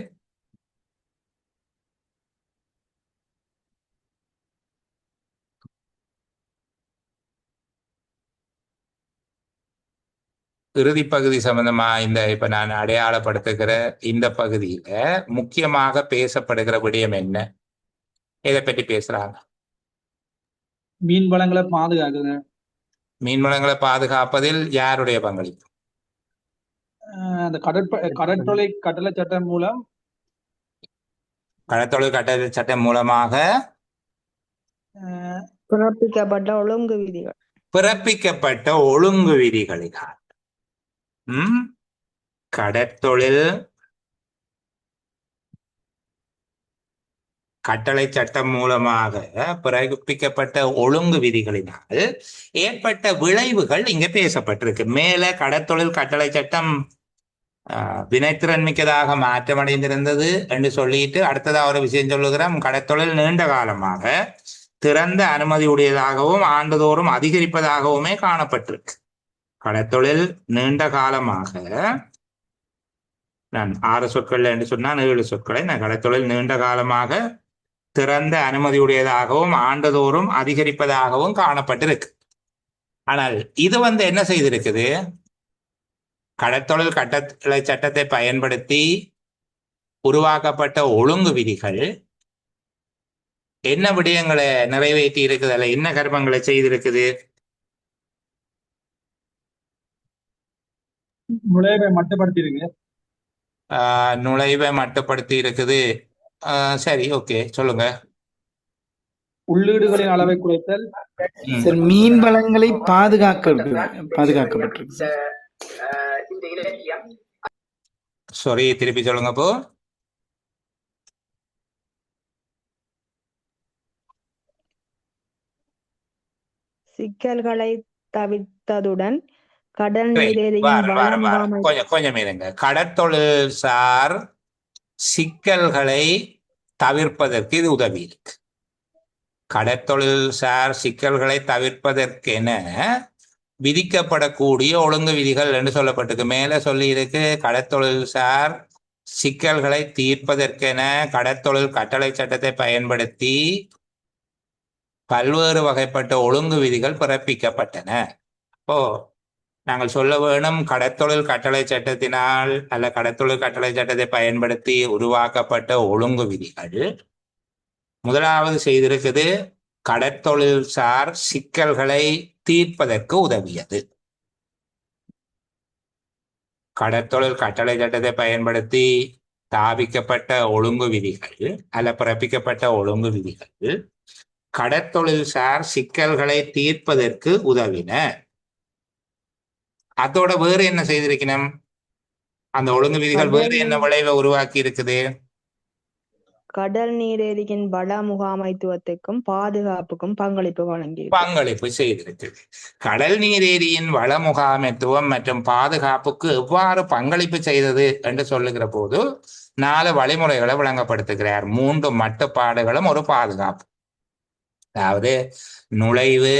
இறுதி பகுதி சம்பந்தமா இந்த இப்ப நான் அடையாளப்படுத்துகிற இந்த பகுதியில முக்கியமாக பேசப்படுகிற விடயம் என்ன? எதை பற்றி பேசுறாங்க? மீன் வளங்களை பாதுகாக்குது. மீன் வளங்களை பாதுகாப்பதில் யாருடைய பங்களிப்பு? அந்த கட்டளை சட்டம் மூலம் கடற்தொழில் கட்டளை சட்டம் மூலமாக பிறப்பிக்கப்பட்ட ஒழுங்கு விதிகள் பிறப்பிக்கப்பட்ட ஒழுங்கு விதிகளினால் கடற்தொழில் கட்டளை சட்டம் மூலமாக பிறப்பிக்கப்பட்ட ஒழுங்கு விதிகளினால் ஏற்பட்ட விளைவுகள் இங்க பேசப்பட்டிருக்கு. மேல கடற்தொழில் கட்டளை சட்டம் வினைத்திறன் மிக்கதாக மாற்றமடைந்திருந்தது என்று சொல்லிட்டு அடுத்ததா ஒரு விஷயம் சொல்லுகிறோம். கடற்தொழில் நீண்ட காலமாக திறந்த அனுமதி உடையதாகவும் ஆண்டுதோறும் அதிகரிப்பதாகவுமே காணப்பட்டிருக்கு. கடற்தொழில் நீண்ட காலமாக, நான் 6 சொற்கள் என்று சொன்னால் 7 சொற்களை, நான் கடற்தொழில் நீண்ட காலமாக திறந்த அனுமதியுடையதாகவும் ஆண்டுதோறும் அதிகரிப்பதாகவும் காணப்பட்டிருக்கு. ஆனால் இது என்ன செய்திருக்குது? கடற்தொழில் கட்டளை சட்டத்தை பயன்படுத்தி உருவாக்கப்பட்ட ஒழுங்கு விதிகள் என்ன விடயங்களை நிறைவேற்றி இருக்குது, அல்ல என்ன கர்மங்களை செய்திருக்குது? நுழைவை மட்டுப்படுத்தி இருக்கு. நுழைவை மட்டுப்படுத்தி இருக்குது. சரி, ஓகே, சொல்லுங்க. உள்ளீடுகளின் அளவை குறைத்தல். மீன் வளங்களை பாதுகாக்கப்பட்டிருக்கு. சாரி, திருப்பி சொல்லுங்க. இப்போ சிக்கல்களை தவிர்த்ததுடன் கடல் நீரேரியின் கொஞ்சம் இருங்க. கடற்தொழில் சார் சிக்கல்களை தவிர்ப்பதற்கு இது உதவி இருக்கு. கடற்தொழில் சார் சிக்கல்களை தவிர்ப்பதற்கென விதிக்கப்படக்கூடிய ஒழுங்கு விதிகள் என்று சொல்லப்பட்டிருக்கு. மேல சொல்லி இருக்கு, கடற்தொழில் சார் சிக்கல்களை தீர்ப்பதற்கென கடற்தொழில் கட்டளை சட்டத்தை பயன்படுத்தி பல்வேறு வகைப்பட்ட ஒழுங்கு விதிகள் பிறப்பிக்கப்பட்டன. அப்போ நாங்கள் சொல்ல வேணும், கடற்தொழில் கட்டளை சட்டத்தினால் அல்ல கடற்தொழில் கட்டளை சட்டத்தை பயன்படுத்தி உருவாக்கப்பட்ட ஒழுங்கு விதிகள் முதலாவது செய்திருக்குது, கடற்தொழில் சார் சிக்கல்களை தீர்ப்பதற்கு உதவியது. கடற்தொழில் கட்டளை சட்டத்தை பயன்படுத்தி ஸ்தாபிக்கப்பட்ட ஒழுங்கு விதிகள் அல்ல பிறப்பிக்கப்பட்ட ஒழுங்கு விதிகள் கடற்தொழில் சார் சிக்கல்களை தீர்ப்பதற்கு உதவின. அதோட வேறு என்ன செய்திருக்கணும்? அந்த ஒழுங்கு விதிகள் வேறு என்ன விளைவை உருவாக்கி இருக்குது? கடல் நீரேரியின் வள முகாமைத்துவத்துக்கும் பாதுகாப்புக்கும் பங்களிப்பு செய்திருக்கு. கடல் நீரேரியின் வள முகாமைத்துவம் மற்றும் பாதுகாப்புக்கு எவ்வாறு பங்களிப்பு செய்தது என்று சொல்லுகிற போது 4 வழிமுறைகளை விளங்கப்படுத்துகிறார். 3 மட்டுப்பாடுகளும் ஒரு பாதுகாப்பு. அதாவது நுழைவு,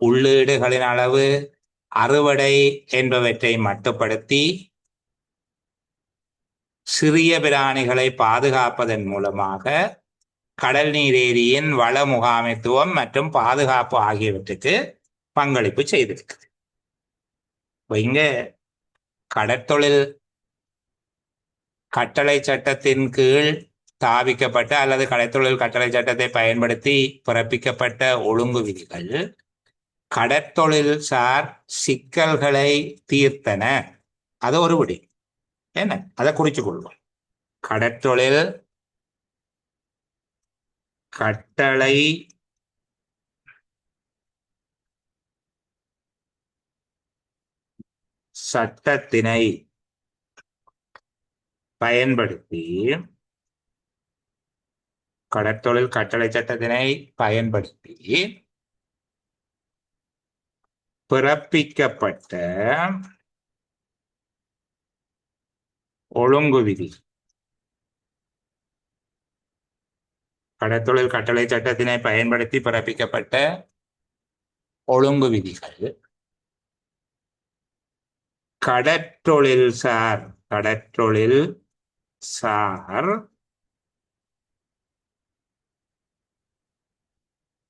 உள்ளீடுகளின் அளவு, அறுவடை என்பவற்றை மட்டுப்படுத்தி சிறிய பிராணிகளை பாதுகாப்பதன் மூலமாக கடல் நீரேரியின் வள முகாமைத்துவம் மற்றும் பாதுகாப்பு ஆகியவற்றுக்கு பங்களிப்பு செய்திருக்கு. இங்க கடற்தொழில் கட்டளை சட்டத்தின் கீழ் ஸ்தாபிக்கப்பட்ட அல்லது கடற்தொழில் கட்டளை சட்டத்தை பயன்படுத்தி பிறப்பிக்கப்பட்ட ஒழுங்கு விதிகள் கடற்தொழில் சார் சிக்கல்களை தீர்த்தன. அது ஒரு விடி என்ன, அதை குறிச்சு கொள்வோம். கடற்தொழில் கட்டளை சட்டத்தினை பயன்படுத்தி கடற்தொழில் கட்டளை சட்டத்தினை பயன்படுத்தி பிறப்பிக்கப்பட்ட ஒழுங்கு விதி கடற்தொழில் கட்டளை சட்டத்தினை பயன்படுத்தி பிறப்பிக்கப்பட்ட ஒழுங்கு விதிகள், கடற்றொழில் சார்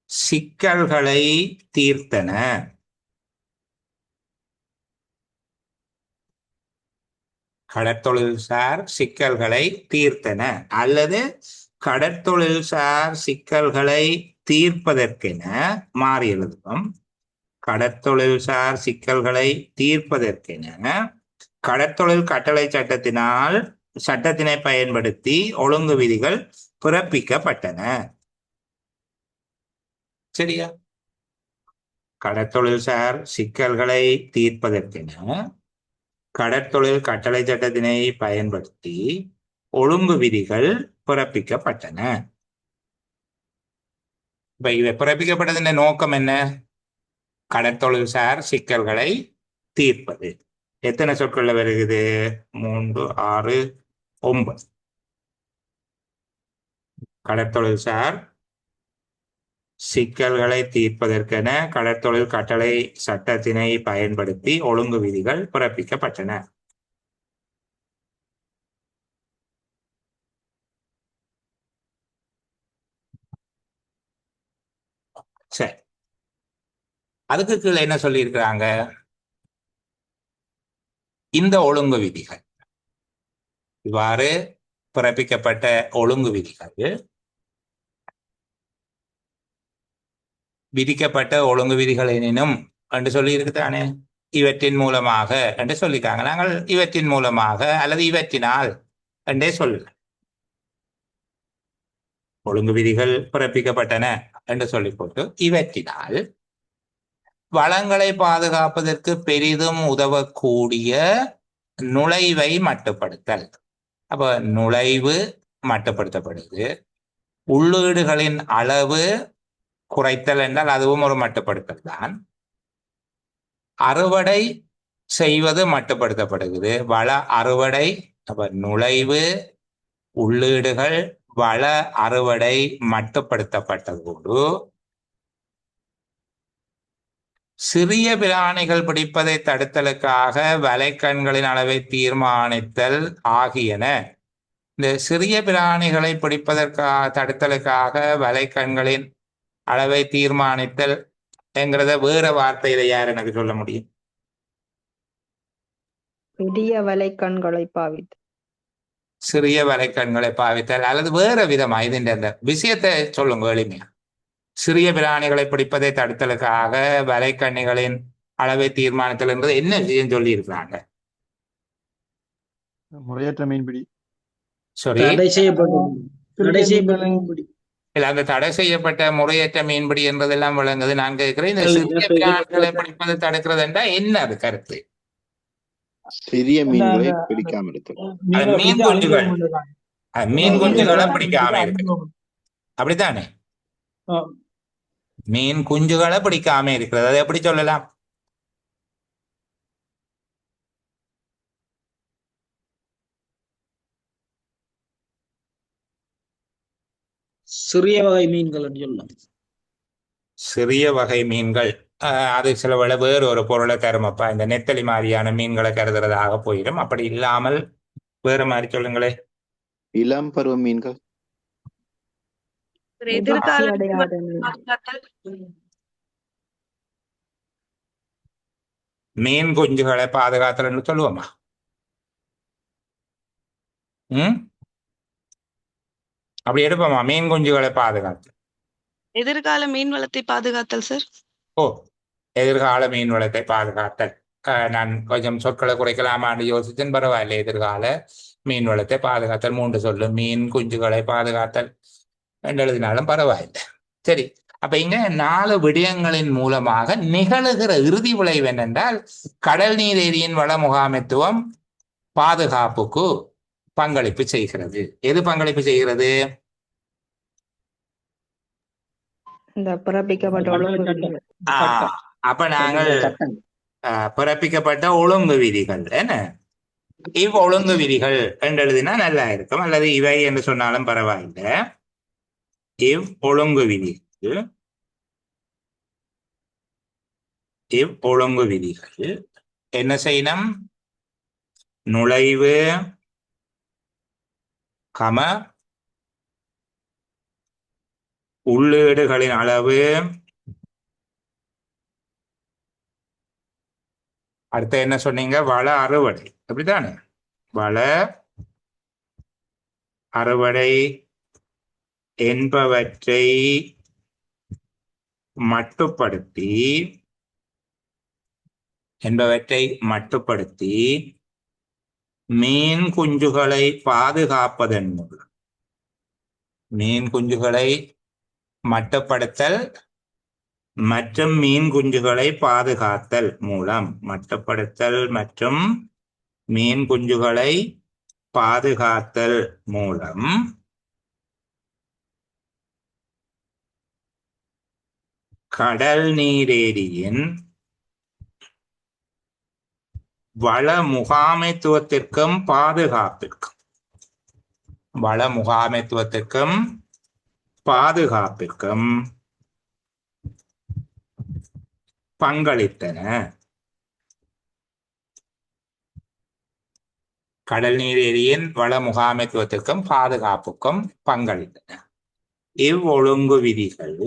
சிக்கல்களை தீர்த்தன. கடற்தொழில்சார் சிக்கல்களை தீர்த்தன அல்லது கடற்தொழில்சார் சிக்கல்களை தீர்ப்பதற்கென மாறி எழுதுவோம். கடற்தொழில்சார் சிக்கல்களை தீர்ப்பதற்கென கடற்தொழில் கட்டளை சட்டத்தினை பயன்படுத்தி ஒழுங்கு விதிகள் பிறப்பிக்கப்பட்டன. சரியா? கடற்தொழில்சார் சிக்கல்களை தீர்ப்பதற்கென கடற்தொழில் கட்டளை சட்டத்தினை பயன்படுத்தி ஒழுங்கு விதிகள் பிறப்பிக்கப்பட்டன. இப்ப இவை பிறப்பிக்கப்பட்டதின் நோக்கம் என்ன? கடற்தொழில்சார் சிக்கல்களை தீர்ப்பது. எத்தனை சொற்கள்ல வருகிறது? 3, 6, 9. கடற்தொழில்சார் சிக்கல்களை தீர்ப்பதற்கென கடற்தொழில் கட்டளை சட்டத்தினை பயன்படுத்தி ஒழுங்கு விதிகள் பிறப்பிக்கப்பட்டன. சரி, அதுக்கு கீழே என்ன சொல்லி இருக்கிறாங்க? இந்த ஒழுங்கு விதிகள், இவ்வாறு பிறப்பிக்கப்பட்ட ஒழுங்கு விதிகள் விதிக்கப்பட்ட ஒழுங்கு விதிகள் எனினும் என்று சொல்லி இருக்குதானே, இவற்றின் மூலமாக என்று சொல்லிட்டாங்க. நாங்கள் இவற்றின் மூலமாக அல்லது இவற்றினால் என்றே சொல்லல. ஒழுங்கு விதிகள் பிறப்பிக்கப்பட்டன என்று சொல்லி போட்டு இவற்றினால் வளங்களை பாதுகாப்பதற்கு பெரிதும் உதவக்கூடிய நுழைவை மட்டுப்படுத்தல். அப்ப நுழைவு மட்டுப்படுத்தப்படுது. உள்ளீடுகளின் அளவு குறைத்தல் என்றால் அதுவும் ஒரு மட்டுப்படுத்தல் தான். அறுவடை செய்வது மட்டுப்படுத்தப்படுகிறது. வள அறுவடை, அப்ப நுழைவு, உள்ளீடுகள், வள அறுவடை மட்டுப்படுத்தப்பட்டதோடு சிறிய பிராணிகள் பிடிப்பதை தடுத்தலுக்காக வலைக்கண்களின் அளவை தீர்மானித்தல் ஆகியன. இந்த சிறிய பிராணிகளை தடுத்தலுக்காக வலைக்கண்களின் அளவை தீர்மானித்தல் என்கிறத வேற வார்த்தையில யார் எனக்கு சொல்ல முடியும்? பெரிய வலைக்கண்களை பாவித்து, சிறிய வலைக்கண்களை பாவித்தல் அல்லது வேற விதமா இதுன்ற அந்த விஷயத்தை சொல்லுங்க எளிமையா. சிறிய பிராணிகளை பிடிப்பதை தடுத்தலுக்காக வலைக்கண்ணிகளின் அளவை தீர்மானித்தல் என்பது என்ன விஷயம் சொல்லி இருக்கிறாங்க? முறையற்ற மீன்பிடி. சாரி, தடை செய்யப்பட்ட மீன்பிடி. இல்ல, அந்த தடை செய்யப்பட்ட முறையற்ற மீன்பிடி என்பதெல்லாம் விளங்குது. நான் கேட்கிறேன், இந்த சிறிய பிராணிகளை பிடிப்பதை தடுக்கிறது என்றா என்ன அது கருத்து? சிறிய மீன்களை பிடிக்காம இருக்கு. மீன் குஞ்சுகளை பிடிக்காம இருக்கு, அப்படித்தானே? மீன் குஞ்சுகளை பிடிக்காம இருக்கிறது, அதை எப்படி சொல்லலாம்? சிறிய வகை மீன்கள் சொல்லலாம். சிறிய வகை மீன்கள், அது சில வேறு ஒரு பொருளை தருமப்பா. இந்த நெத்தலி மாதிரியான மீன்களை கருதுறதாக போயிடும். அப்படி இல்லாமல் வேற மாதிரி சொல்லுங்களே. இளம் பருவ மீன்கள், மீன் குஞ்சுகளை பாதுகாத்தல்னு சொல்லுவோமா? அப்படி எடுப்போமா? மீன் குஞ்சுகளை பாதுகாத்து எதிர்கால மீன் வளத்தை பாதுகாத்தல் சார். ஓ, எதிர்கால மீன் வளத்தை பாதுகாத்தல். நான் கொஞ்சம் சொற்களை குறைக்கலாமான்னு யோசிச்சேன். பரவாயில்லை. எதிர்கால மீன் வளத்தை பாதுகாத்தல் 3 சொல்லு. மீன் குஞ்சுகளை பாதுகாத்தல் என்று எழுதினாலும் பரவாயில்லை. சரி, அப்ப இங்க 4 விடயங்களின் மூலமாக நிகழுகிற இறுதி விளைவு என்னென்றால் கடல் நீர் ஏரியின் வள முகாமைத்துவம் பாதுகாப்புக்கு பங்களிப்பு செய்கிறது. எது பங்களிப்பு செய்கிறது? இந்த பிறப்பிக்கப்பட்ட அப்ப நாங்கள் பிறப்பிக்கப்பட்ட ஒழுங்கு விதிகள் என்ன, இவ் ஒழுங்கு விதிகள் என்று எழுதினா நல்லா இருக்கும், அல்லது இவை என்று சொன்னாலும் பரவாயில்லை. ஒழுங்கு விதிகள் என்ன செய்யணும்? நுழைவு உள்ளீடுகளின் அளவு, அடுத்து என்ன சொன்னீங்க? வள அறுவடை, அப்படித்தானே? வள அறுவடை என்பவற்றை மட்டுப்படுத்தி மீன் குஞ்சுகளை பாதுகாப்பதன் மூலம், மீன் குஞ்சுகளை மட்டுப்படுத்தல் மற்றும் மீன் குஞ்சுகளை பாதுகாத்தல் மூலம், மட்டுப்படுத்தல் மற்றும் மீன் குஞ்சுகளை பாதுகாத்தல் மூலம் கடல் நீரேரியின் வள முகாமைத்துவத்திற்கும் பாதுகாப்பிற்கும் பங்களித்தன. கடல் நீரேரியின் வள முகாமைத்துவத்திற்கும் பாதுகாப்புக்கும் பங்களித்தன. இவ்வொழுங்கு விதிகள்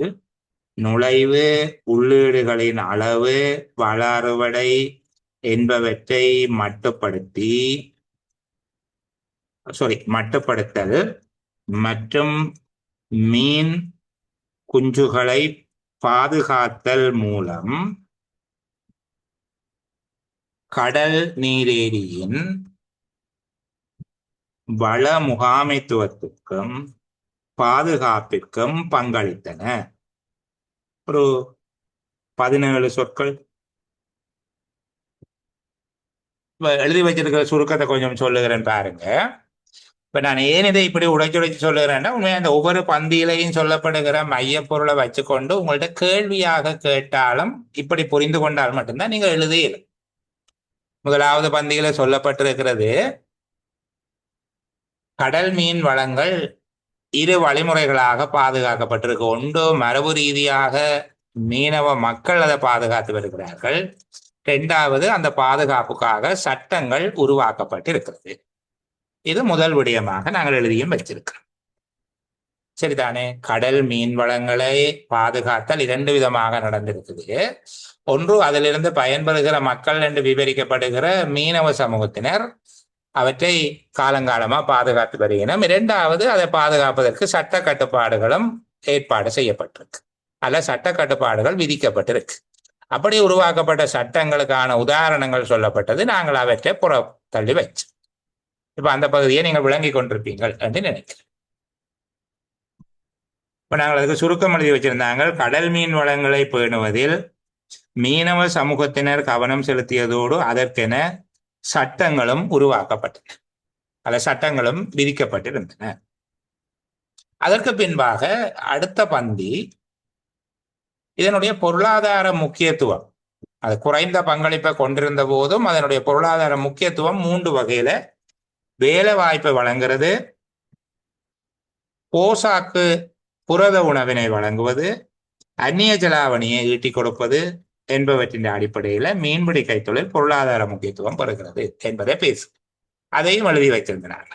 நுழைவு, உள்ளீடுகளின் அளவு, வள அறுவடை என்பவற்றை மட்டுப்படுத்தல் மற்றும் மீன் குஞ்சுகளை பாதுகாத்தல் மூலம் கடல் நீரேரியின் வள முகாமைத்துவத்திற்கும் பாதுகாப்பிற்கும் பங்களித்தன. ஒரு 17 சொற்கள் எழுதி வச்சிருக்கிற சுருக்கத்தை கொஞ்சம் சொல்லுகிறேன் பாருங்க. இப்ப நான் ஏன் இதை இப்படி உடைச்சு சொல்லுகிறேன்னா, உண்மையா அந்த ஒவ்வொரு பந்தியிலையும் சொல்லப்படுகிற மையப்பொருளை வச்சுக்கொண்டு உங்கள்ட்ட கேள்வியாக கேட்டாலும் இப்படி புரிந்து கொண்டால் மட்டும்தான் நீங்க எழுதியல. முதலாவது பந்தியில சொல்லப்பட்டிருக்கிறது, கடல் மீன் வளங்கள் 2 வழிமுறைகளாக பாதுகாக்கப்பட்டிருக்கு. ஒன்று, மரபு ரீதியாக மீனவ மக்கள் அதை பாதுகாத்து வருகிறார்கள். 2வது, அந்த பாதுகாப்புக்காக சட்டங்கள் உருவாக்கப்பட்டிருக்கிறது. இது முதல் விடயமாக நாங்கள் எழுதியும் வச்சிருக்கிறோம். சரிதானே? கடல் மீன் வளங்களை பாதுகாத்தல் 2 விதமாக நடந்திருக்குது. ஒன்று, அதிலிருந்து பயன்பெறுகிற மக்கள் என்று விவரிக்கப்படுகிற மீனவ சமூகத்தினர் அவற்றை காலங்காலமா பாதுகாத்து வருகிறோம். 2வது, அதை பாதுகாப்பதற்கு சட்ட கட்டுப்பாடுகளும் ஏற்பாடு செய்யப்பட்டிருக்கு, அல்ல சட்ட கட்டுப்பாடுகள் விதிக்கப்பட்டிருக்கு. அப்படி உருவாக்கப்பட்ட சட்டங்களுக்கான உதாரணங்கள் சொல்லப்பட்டது. நாங்கள் அவற்றை புறத்தள்ளி வச்சு இப்ப அந்த பகுதியை நீங்கள் விளங்கி கொண்டிருப்பீங்கள் என்று நினைக்கிறேன். இப்ப நாங்கள் அதுக்கு சுருக்கம் எழுதி வச்சிருந்தாங்க. கடல் மீன் வளங்களை பேணுவதில் மீனவ சமூகத்தினர் கவனம் செலுத்தியதோடு அதற்கென சட்டங்களும் உருவாக்கப்பட்டன, அல்ல சட்டங்களும் விதிக்கப்பட்டிருந்தன. அதற்கு பின்பாக அடுத்த பந்தி இதனுடைய பொருளாதார முக்கியத்துவம், அது குறைந்த பங்களிப்பை கொண்டிருந்த போதும் அதனுடைய பொருளாதார முக்கியத்துவம் 3 வகையில வேலை வாய்ப்பை வழங்குறது, போசாக்கு புரத உணவினை வழங்குவது, அந்நிய செலாவணியை ஈட்டிக் கொடுப்பது என்பவற்றின் அடிப்படையில மீன்பிடி கைத்தொழில் பொருளாதார முக்கியத்துவம் பெறுகிறது என்பதை பேசு. அதையும் எழுதி வைத்திருந்தாங்க.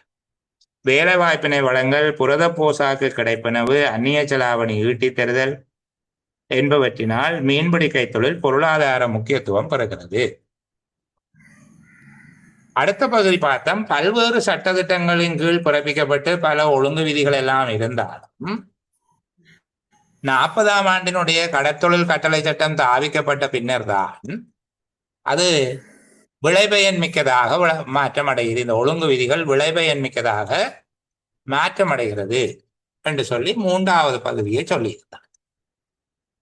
வேலை வாய்ப்பினை வழங்கல், புரத போசாக்கு கிடைப்பனவு, அந்நிய செலாவணி ஈட்டி தருதல் என்பவற்றினால் மீன்பிடி கைத்தொழில் பொருளாதார முக்கியத்துவம் பெறுகிறது. அடுத்த பகுதி பார்த்தோம், பல்வேறு சட்டத்திட்டங்களின் கீழ் பிறப்பிக்கப்பட்டு பல ஒழுங்கு விதிகள் எல்லாம் இருந்தாலும் 40ஆம் ஆண்டினுடைய கடற்தொழில் கட்டளை சட்டம் தாவிக்கப்பட்ட பின்னர் தான் அது விளைபயன் மிக்கதாக மாற்றமடைகிறது. இந்த ஒழுங்கு விதிகள் விளைபயன் மிக்கதாக மாற்றமடைகிறது என்று சொல்லி 3வது பகுதியை சொல்லியிருந்தார்.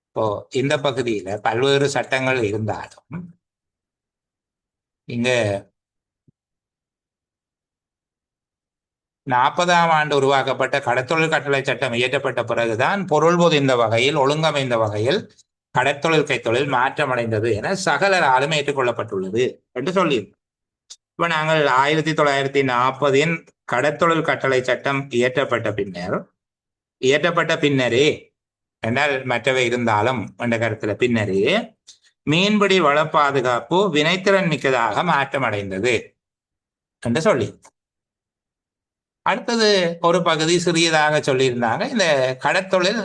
இப்போ இந்த பகுதியில பல்வேறு சட்டங்கள் இருந்தாலும் இங்க 40ஆம் ஆண்டு உருவாக்கப்பட்ட கடற்தொழில் கட்டளை சட்டம் இயற்றப்பட்ட பிறகுதான் பொருள் பொதிந்த வகையில், ஒழுங்கமைந்த வகையில் கடற்தொழில் கைத்தொழில் மாற்றமடைந்தது என சகலராலும் ஏற்றுக்கொள்ளப்பட்டுள்ளது என்று சொல்லியிருந்தோம். இப்ப நாங்கள் 1940 கடற்தொழில் கட்டளை சட்டம் இயற்றப்பட்ட பின்னர் இயற்றப்பட்ட பின்னரே என்றால் மற்றவை இருந்தாலும் என்ற கருத்துல பின்னரே மீன்பிடி வள பாதுகாப்பு வினைத்திறன் மிக்கதாக மாற்றமடைந்தது என்று சொல்லி அடுத்தது ஒரு பகுதி சிறியதாக சொல்லியிருந்தாங்க. இந்த கடற்தொழில்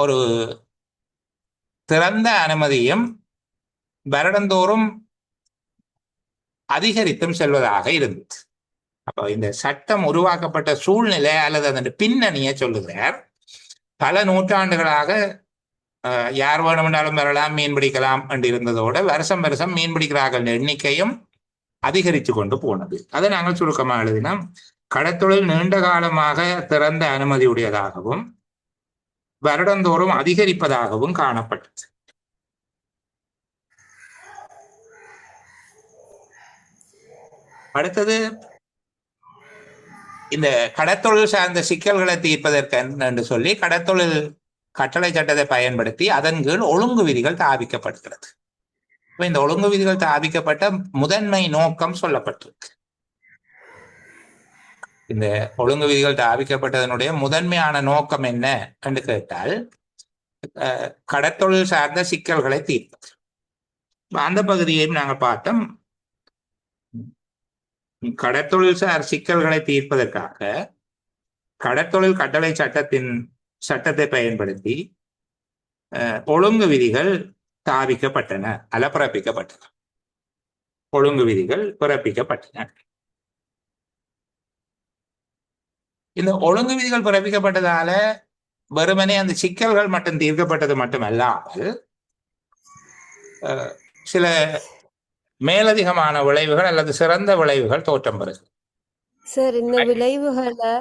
ஒரு திறந்த அனுமதியும் வருடந்தோறும் அதிகரித்தும் செல்வதாக இருந்தது. அப்போ இந்த சட்டம் உருவாக்கப்பட்ட சூழ்நிலை அல்லது அதன் பின்னணியை சொல்லுகிறார். பல நூற்றாண்டுகளாக யார் வேணுமென்றாலும் வரலாம், மீன் பிடிக்கலாம் என்று இருந்ததோடு வருஷம் வருஷம் மீன் பிடிக்கிறார்கள் எண்ணிக்கையும் அதிகரித்து கொண்டு போனது. அதை நாங்கள் சுருக்கமாக எழுதினோம். கடற்தொழில் நீண்ட காலமாக திறந்த அனுமதியுடையதாகவும் வருடந்தோறும் அதிகரிப்பதாகவும் காணப்பட்டது. அடுத்தது இந்த கடற்தொழில் சார்ந்த சிக்கல்களை தீர்ப்பதற்கு என்று சொல்லி கடற்தொழில் கட்டளை சட்டத்தை பயன்படுத்தி அதன் கீழ் ஒழுங்கு விதிகள் தாபிக்கப்படுகிறது. இந்த ஒழுங்கு விதிகள் தாபிக்கப்பட்ட முதன்மை நோக்கம் சொல்லப்பட்டிருக்கு. இந்த ஒழுங்கு விதிகள் தாபிக்கப்பட்டதனுடைய முதன்மையான நோக்கம் என்ன என்று கேட்டால் கடற்தொழில் சார்ந்த சிக்கல்களை தீர்ப்பது. அந்த பகுதியையும் நாங்கள் பார்த்தோம். கடற்தொழில் சார் சிக்கல்களை தீர்ப்பதற்காக கடற்தொழில் கட்டளை சட்டத்தை பயன்படுத்தி ஒழுங்கு விதிகள் தாவிக்கப்பட்டன அல்ல பிறப்பிக்கப்பட்டன. ஒழுங்கு விதிகள் பிறப்பிக்கப்பட்டன. இந்த ஒழுங்கு விதிகள் பிறப்பிக்கப்பட்டதால வெறுமனே அந்த சிக்கல்கள் மட்டும் தீர்க்கப்பட்டது மட்டுமல்லாமல் சில மேலதிகமான விளைவுகள் அல்லது சிறந்த விளைவுகள் தோற்றம் பெறுது. சார் இந்த விளைவுகளை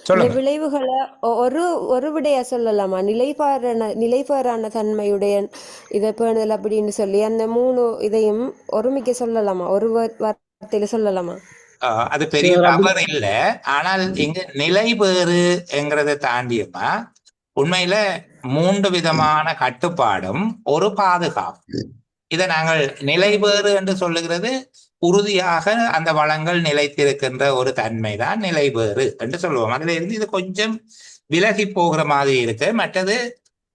இந்த விளைவுகளை ஒரு விடைய சொல்லலாமா? நிலைபாரான தன்மையுடைய இதை பேணுதல் அப்படின்னு சொல்லி அந்த 3 இதையும் ஒருமிக்க சொல்லலாமா? ஒரு வார்த்தையில சொல்லலாமா? அது பெரிய தவறு இல்லை. ஆனால் இங்க நிலைபேறு என்கிறத தாண்டியமா உண்மையில 3 விதமான கட்டுப்பாடும் ஒரு பாதுகாப்பு. இதை நாங்கள் நிலைபேறு என்று சொல்லுகிறது உறுதியாக அந்த வளங்கள் நிலைத்திருக்கின்ற ஒரு தன்மைதான் நிலைபேறு என்று சொல்லுவோம். அதுல இருந்து இது கொஞ்சம் விலகி போகிற மாதிரி இருக்கு. மற்றது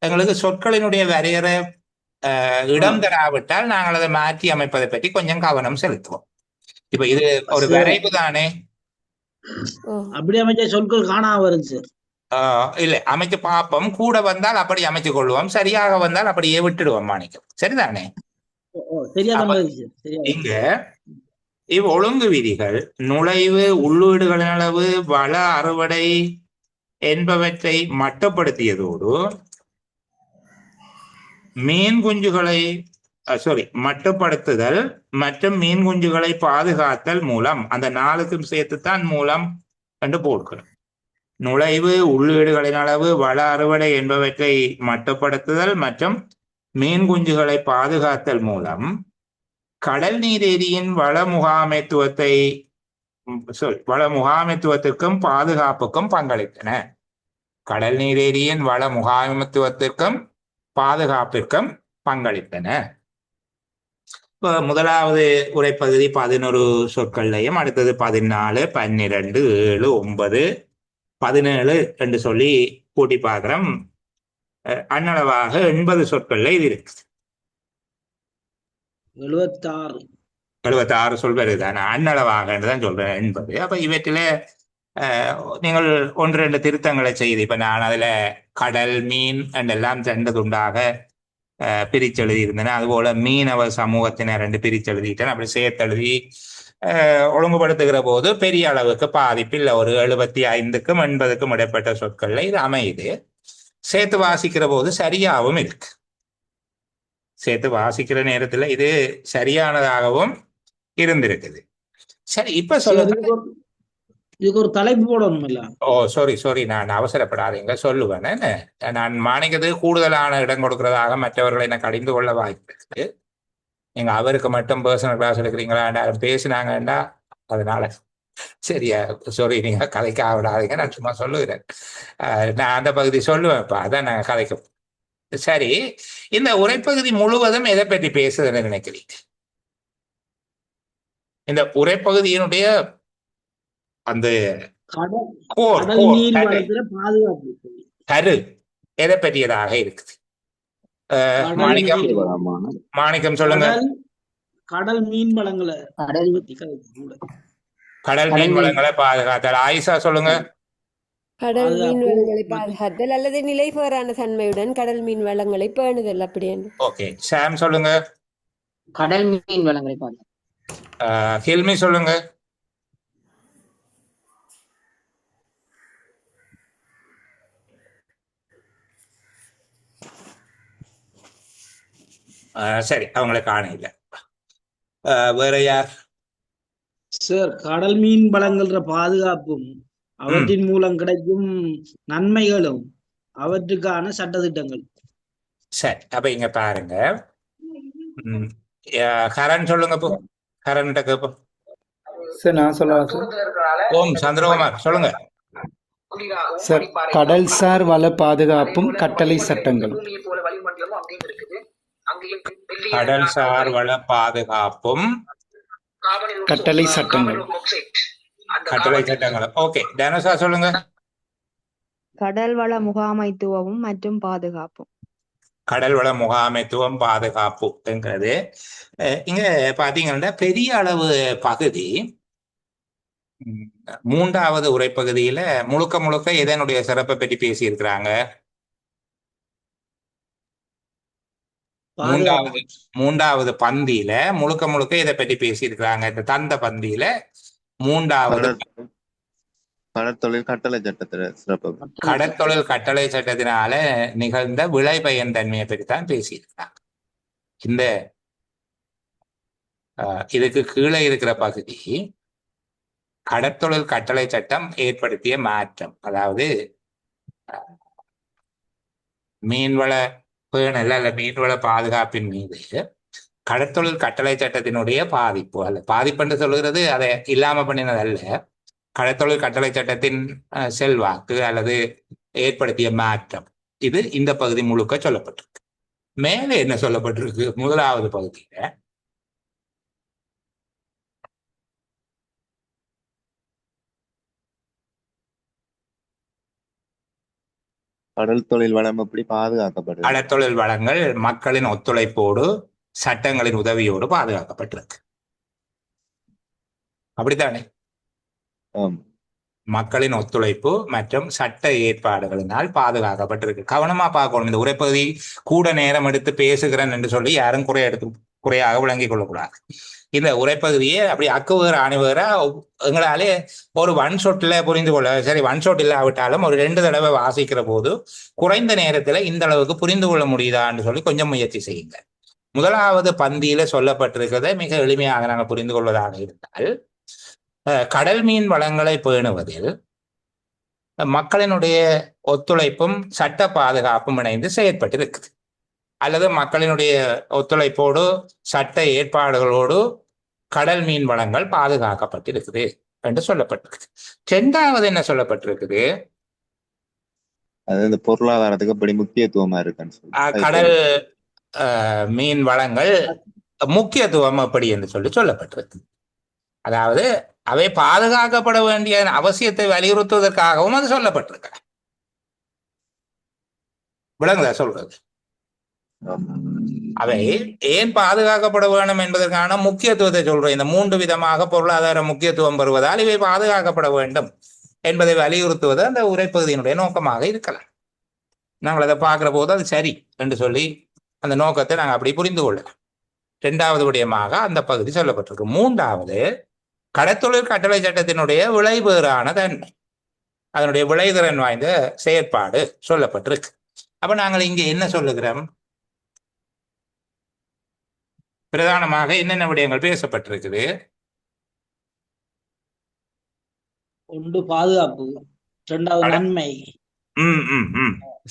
எங்களுக்கு சொற்களினுடைய வரையறை இடம் தராவிட்டால் நாங்கள் அதை மாற்றி அமைப்பதை பற்றி கொஞ்சம் கவனம் செலுத்துவோம். இப்ப இது ஒரு வரைவு தானே, அப்படி அமைச்ச சொற்கள் காணாம வரும் சார். இல்ல அமைச்சு பார்ப்போம். கூட வந்தால் அப்படி அமைச்சு கொள்வோம், சரியாக வந்தால் அப்படியே விட்டுடுவோம். மாணிக்கம் சரிதானே? இங்க இவ் ஒழுங்கு விதிகள் நுழைவு, உள்ளீடுகளின் அளவு, வள அறுவடை என்பவற்றை மட்டுப்படுத்தியதோடு மீன் குஞ்சுகளை மட்டுப்படுத்துதல் மற்றும் மீன் குஞ்சுகளை பாதுகாத்தல் மூலம், அந்த 4க்கும் சேர்த்துத்தான் மூலம் என்று போடுகிறோம். நுழைவு, உள்ளீடுகளின் அளவு, வள அறுவடை என்பவற்றை மட்டுப்படுத்துதல் மற்றும் மீன் குஞ்சுகளை பாதுகாத்தல் மூலம் கடல் நீரேரியின் வள முகாமைத்துவத்திற்கும் பாதுகாப்புக்கும் பங்களித்தன. கடல் நீரேரியின் வள முகாமைத்துவத்திற்கும் பாதுகாப்பிற்கும் பங்களித்தன. முதலாவது உரைப்பகுதி 11 சொற்கள்லையும், அடுத்தது 14, 12, 7, 9, 17 என்று சொல்லி கூட்டி பார்க்கிறோம். அன்னளவாக 80 சொற்கள்ல இது இருக்கு. 76 சொல் வருதுதான். அன்னளவாக தான் சொல்றேன் 80. அப்ப இவற்றில நீங்கள் 1-2 திருத்தங்களை செய்து, இப்ப நான் அதுல கடல், மீன் என்றெல்லாம் 2 துண்டாக பிரிச்செழுதி இருந்தேன். அதுபோல மீனவ சமூகத்தினர் 2 பிரிச்செழுதிட்டேன். அப்படி சேர்த்தெழுதி ஒழுங்குபடுத்துகிற போது பெரிய அளவுக்கு பாதிப்பில் ஒரு 75க்கும் 80க்கும் இடைப்பட்ட சொற்கள்ல இது அமையுது. சேர்த்து வாசிக்கிற போது சரியாகவும் இருக்கு. சேர்த்து வாசிக்கிற நேரத்துல இது சரியானதாகவும் இருந்திருக்குது. சரி, இப்ப சொல்லுங்க. இதுக்கு ஒரு தலைப்பு போடணும் இல்ல? சாரி, நான் அவசரப்படாதீங்க, சொல்லுவேன். நான் மாணிக்கத்துக்கு கூடுதலான இடம் கொடுக்கறதாக மற்றவர்களை என்ன கடிந்து கொள்ள வாய்ப்பு இருக்கு. நீங்க அவருக்கு மட்டும் பர்சனல் கிளாஸ் எடுக்கிறீங்களா பேசினாங்கண்டா அதனால சரியா, சாரி, நீங்க கதைக்க விடாதீங்க, நான் சும்மா சொல்லுகிறேன். நான் அந்த பகுதி சொல்லுவேன். இப்ப அதான் நாங்க கதைக்க. சரி, இந்த உரைப்பகுதி முழுவதும் எதை பற்றி பேசுதுன்னு நினைக்கிறீங்க? இந்த உரைப்பகுதியினுடைய அந்த கடல் கோர் கடல் கோர் நீர் கரு வளத்துல பாதுகாப்பு. கரு எதை பற்றியதாக இருக்குது? கடல் மாணிக்கம் நீர் வளமான மாணிக்கம் சொல்லுங்க. கடல் கடல் மீன் வளங்களை கடல் பத்தி கதைக்கூட கடல் கடல் மீன் மீன் வளங்களை பாதுகாத்தல். ஆயிஷா சொல்லுங்க. கடல் மீன் பாதுகாப்பு வளங்களை மற்றும் பாதுகாத்தல் அல்லது நிலைபெறான தன்மையுடன் கடல் மீன் வளங்களை பேணுதல் அப்படின்னு. ஓகே, சாம் சொல்லுங்க. கடல் மீன் வளங்களை பாதுகாப்பு. ஹில்மி சொல்லுங்க. சரி, அவங்களை காண இல்லை. வேற யார்? சார் கடல் மீன் வளங்கள்ற பாதுகாப்பும் அவற்றின் மூலம் கிடைக்கும் நன்மைகளும் அவற்றுக்கான சட்டதிட்டங்கள். சரி, அப்ப இங்க பாருங்க. கரண் சொல்லுங்க. இப்போ கரண் கேட்போம். சார் நான் சொல்லலாம் சார். ஓம் சந்திரகுமார் சொல்லுங்க. சார் கடல்சார் வள பாதுகாப்பும் கட்டளை சட்டங்களும். கடல்சார் வள பாதுகாப்பும் கட்டளை சட்டங்களும். கட்டளை சட்டங்களும். ஓகே, தனுஷா சொல்லுங்க. கடல் வள முகாமைத்துவமும் மற்றும் பாதுகாப்பும். கடல் வள முகாமைத்துவம் பாதுகாப்புங்கிறது இங்க பாத்தீங்கன்னா பெரிய அளவு பகுதி மூன்றாவது உரைப்பகுதியில முழுக்க முழுக்க இதனுடைய சிறப்பை பற்றி பேசி இருக்கிறாங்க. மூன்றாவது பந்தியில முழுக்க முழுக்க இதை பற்றி பேசி இருக்கிறாங்க. இந்த தந்த பந்தியில மூன்றாவது கடற்தொழில் கட்டளை சட்டத்துல சிறப்பு. கடற்தொழில் கட்டளை சட்டத்தினால நிகழ்ந்த விளைபயன் தன்மையை பற்றி தான் பேசியிருக்கிறாங்க. இந்த இதுக்கு கீழே இருக்கிற பகுதி கடற்தொழில் கட்டளை சட்டம் ஏற்படுத்திய மாற்றம், அதாவது மீன்வள பேணல் அல்ல மீன்வள பாதுகாப்பின் மீது கடற்தொழில் கட்டளை சட்டத்தினுடைய பாதிப்பு அல்ல, பாதிப்பு என்று சொல்கிறது அதை இல்லாம பண்ணினது அல்ல, கடற்தொழில் கட்டளை சட்டத்தின் செல்வாக்கு அல்லது ஏற்படுத்திய மாற்றம், இது இந்த பகுதி முழுக்க சொல்லப்பட்டிருக்கு. மேலே என்ன சொல்லப்பட்டிருக்கு? முதலாவது பகுதியில கடல் தொழில் வளம் எப்படி பாதுகாக்கப்படுது? கடற்தொழில் வளங்கள் மக்களின் ஒத்துழைப்போடு சட்டங்களின் உதவியோடு பாதுகாக்கப்பட்டிருக்கு. அப்படித்தானே? மக்களின் ஒத்துழைப்பு மற்றும் சட்ட ஏற்பாடுகளினால் பாதுகாக்கப்பட்டிருக்கு. கவனமா பார்க்கணும். இந்த உரைப்பகுதி கூட நேரம் எடுத்து பேசுகிறேன் என்று சொல்லி யாரும் குறையாக விளங்கிக் கொள்ளக்கூடாது. இந்த உரைப்பகுதியே அப்படி அக்குவேற அணிவேற எங்களாலே ஒரு ஒன் ஷாட்ல புரிந்து கொள்ள, சரி ஒன் ஷாட் இல்லாவிட்டாலும் ஒரு 2 தடவை வாசிக்கிற போது குறைந்த நேரத்துல இந்த அளவுக்கு புரிந்து கொள்ள முடியுதான்னு சொல்லி கொஞ்சம் முயற்சி செய்யுங்க. முதலாவது பந்தியில சொல்லப்பட்டிருக்கிறத மிக எளிமையாக நாங்கள் புரிந்து கொள்வதாக இருந்தால், கடல் மீன் வளங்களை பேணுவதில் மக்களினுடைய ஒத்துழைப்பும் சட்ட பாதுகாப்பும் இணைந்து செயற்பட்டிருக்குது, அல்லது மக்களினுடைய ஒத்துழைப்போடு சட்ட ஏற்பாடுகளோடு கடல் மீன் வளங்கள் பாதுகாக்கப்பட்டிருக்குது என்று சொல்லப்பட்டிருக்கு. 2வது என்ன சொல்லப்பட்டிருக்குது? அது பொருளாதாரத்துக்கு அப்படி முக்கியத்துவமா இருக்குன்னு கடல் மீன் வளங்கள் முக்கியத்துவம் அப்படி என்று சொல்லப்பட்டிருக்கு. அதாவது அவை பாதுகாக்கப்பட வேண்டிய அவசியத்தை வலியுறுத்துவதற்காகவும் அது சொல்லப்பட்டிருக்கு. விளங்குதா சொல்றது? அவை ஏன் பாதுகாக்கப்பட வேண்டும் என்பதற்கான முக்கியத்துவத்தை சொல்றேன். இந்த 3 விதமாக பொருளாதார முக்கியத்துவம் பெறுவதால் இவை பாதுகாக்கப்பட வேண்டும் என்பதை வலியுறுத்துவது அந்த உரைப்பகுதியினுடைய நோக்கமாக இருக்கலாம். நாங்கள் அதை பார்க்கிற போது அது சரி என்று சொல்லி அந்த நோக்கத்தை நாங்கள் அப்படி புரிந்து கொள்ளலாம். 2வது விடயமாக அந்த பகுதி சொல்லப்பட்டிருக்கு. 3வது கடற்தொழில் கட்டளை சட்டத்தினுடைய விளைவேறான தன்மை, அதனுடைய விளைதிறன் வாய்ந்த செயற்பாடு சொல்லப்பட்டிருக்கு. அப்ப நாங்கள் இங்க என்ன சொல்லுகிறோம்? பிரதானமாக என்னென்ன விடயங்கள் பேசப்பட்டிருக்குது? 1 பாதுகாப்பு, 2வது நன்மை,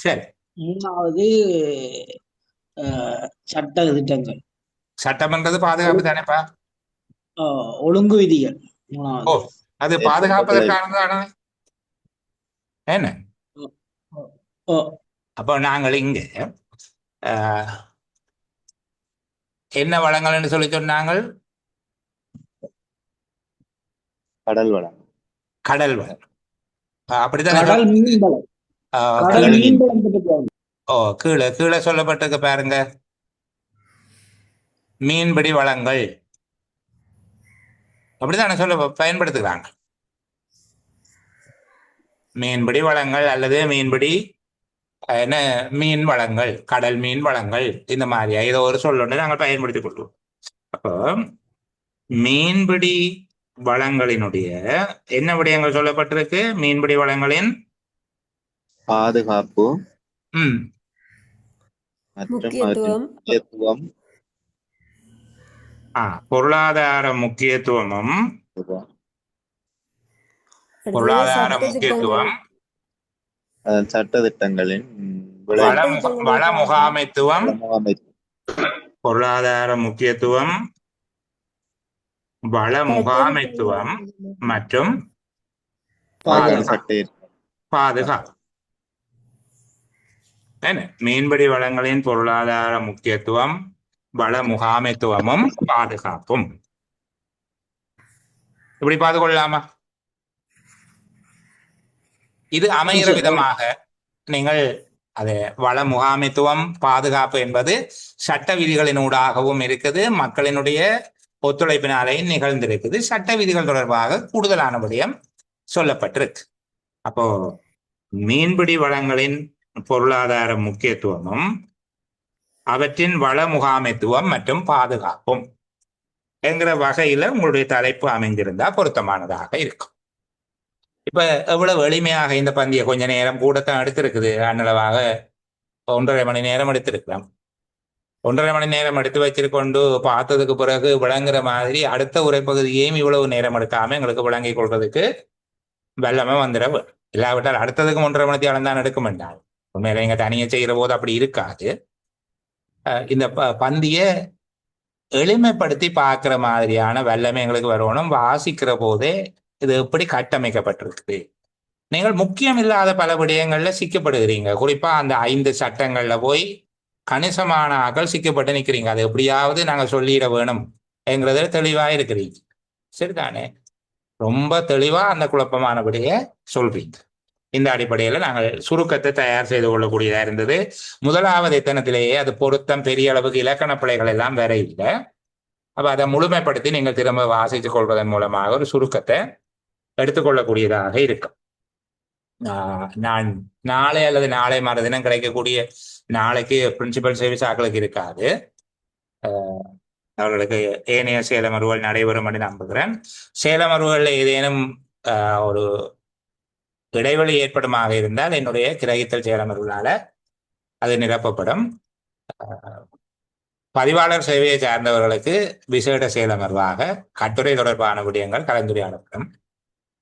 சரி, 3வது சட்ட திட்டங்கள். சட்டம்ன்றது பாதுகாப்பு தானேப்பா? ஒழுங்கு விதிகள். அது பாதுகாப்பதற்கானதான என்ன? அப்போ நாங்கள் இங்க என்ன வளங்கள் என்று சொல்லி சொன்னாங்கள்? கடல் வளம். கடல் வளம். அப்படித்தானே கடல் மீன் வளம் கடல் கடல் மீன் மீன் வளம் பற்றி பாருங்க. ஓ, கீழே கீழே சொல்லப்பட்டிருக்கு பாருங்க, மீன்பிடி வளங்கள் அப்படித்தானே சொல்ல பயன்படுத்துகிறாங்க. மீன்பிடி வளங்கள் அல்லது மீன்பிடி என்ன மீன் வளங்கள், கடல் மீன் வளங்கள், இந்த மாதிரியா ஏதோ ஒரு சொல்லொன்று நாங்கள் பயன்படுத்திக் கொள்வோம். அப்போ மீன்பிடி வளங்களினுடைய என்ன விடயங்கள் சொல்லப்பட்டிருக்கு? மீன்பிடி வளங்களின் பாதுகாப்பு ம் மற்றும் அவற்றின் முக்கியத்துவம் முக்கியத்துவம் பொருளாதார முக்கியத்துவமும் அடுத்தது பொருளாதார சட்ட திட்டங்கள் முக்கியத்துவம், அதன் சட்ட திட்டங்களின் வள சட்ட முக- திட்டங்களை வள பார்க்கணும். முகாமைத்துவம், முகாமைத்துவம் பொருளாதார முக்கியத்துவம், வள சட்ட முகாமைத்துவம் திட்டங்கள் மற்றும் பாதுகாப்பு பாதுகாப்பு. சட்ட பாதுகாப்பு என்ன? மீன்பிடி வளங்களின் பொருளாதார முக்கியத்துவம், வள முகாமைத்துவமும் பாதுகாப்பும். இப்படி பார்த்து கொள்ளலாமா? இது அமைகிற விதமாக நீங்கள் அது வள முகாமைத்துவம் பாதுகாப்பு என்பது சட்ட விதிகளினூடாகவும் இருக்குது, மக்களினுடைய ஒத்துழைப்பினாலேயும் நிகழ்ந்திருக்குது. சட்ட விதிகள் தொடர்பாக கூடுதலான விடயம் சொல்லப்பட்டிருக்கு. அப்போ மீன்பிடி வளங்களின் பொருளாதார முக்கியத்துவமும் அவற்றின் வள முகாமைத்துவம் மற்றும் பாதுகாப்பும் என்கிற வகையில உங்களுடைய தலைப்பு அமைந்திருந்தா பொருத்தமானதாக இருக்கும். இப்ப எவ்வளவு எளிமையாக இந்த பந்திய கொஞ்ச நேரம் கூடத்தான் எடுத்திருக்குது. அன்னளவாக 1.5 மணி நேரம் எடுத்திருக்கலாம். 1.5 மணி நேரம் எடுத்து வச்சிருக்கொண்டு பார்த்ததுக்கு பிறகு விளங்குற மாதிரி அடுத்த உரைப்பகுதியையும் இவ்வளவு நேரம் எடுக்காம எங்களுக்கு விளங்கிக் கொள்றதுக்கு வெள்ளமே வந்துட வேணும். இல்லாவிட்டால் அடுத்ததுக்கு 1.5 மணி நேரம் தான் எடுக்க மாட்டாங்க. உண்மையில எங்க தனியை செய்கிற போது அப்படி இருக்காது. இந்த பந்திய எளிமைப்படுத்தி பார்க்கிற மாதிரியான வெள்ளமே எங்களுக்கு வரணும். வாசிக்கிற போதே இது எப்படி கட்டமைக்கப்பட்டிருக்குது. நீங்கள் முக்கியம் இல்லாத பல விடயங்கள்ல சிக்கப்படுகிறீங்க. குறிப்பா அந்த 5 சட்டங்கள்ல போய் கணிசமான ஆக்கள் சிக்கப்பட்டு நிற்கிறீங்க. அது எப்படியாவது நாங்கள் சொல்லிட வேணும் என்கிறத தெளிவா இருக்கிறீங்க. சரிதானே? ரொம்ப தெளிவா அந்த குழப்பமான விடைய சொல்றீங்க. இந்த அடிப்படையில நாங்கள் சுருக்கத்தை தயார் செய்து கொள்ளக்கூடியதா இருந்தது. முதலாவது எத்தனத்திலேயே அது பொருத்தம் பெரிய அளவுக்கு இலக்கண பிழைகள் எல்லாம் வேற இல்லை. அப்ப அதை முழுமைப்படுத்தி நீங்கள் திரும்ப வாசித்துக் கொள்வதன் மூலமாக ஒரு சுருக்கத்தை எடுத்துக்கொள்ளக்கூடியதாக இருக்கும். நான் நாளை அல்லது நாளை மறுதினம் கிடைக்கக்கூடிய நாளைக்கு பிரின்சிபல் சர்வீஸ் ஆக்களுக்கு இருக்காது. அவர்களுக்கு ஏனைய சேலமருவல் நடைபெறும் என்று நம்புகிறேன். சேலமருவல்ல ஏதேனும் ஒரு இடைவெளி ஏற்படுமாக இருந்தால் என்னுடைய கிரகித்தல் சேலமருவலால அது நிரப்பப்படும். பதிவாளர் சேவையை சார்ந்தவர்களுக்கு விசேட சேலமர்வாக கட்டுரை தொடர்பான விடயங்கள் கலந்துரையாடப்படும்.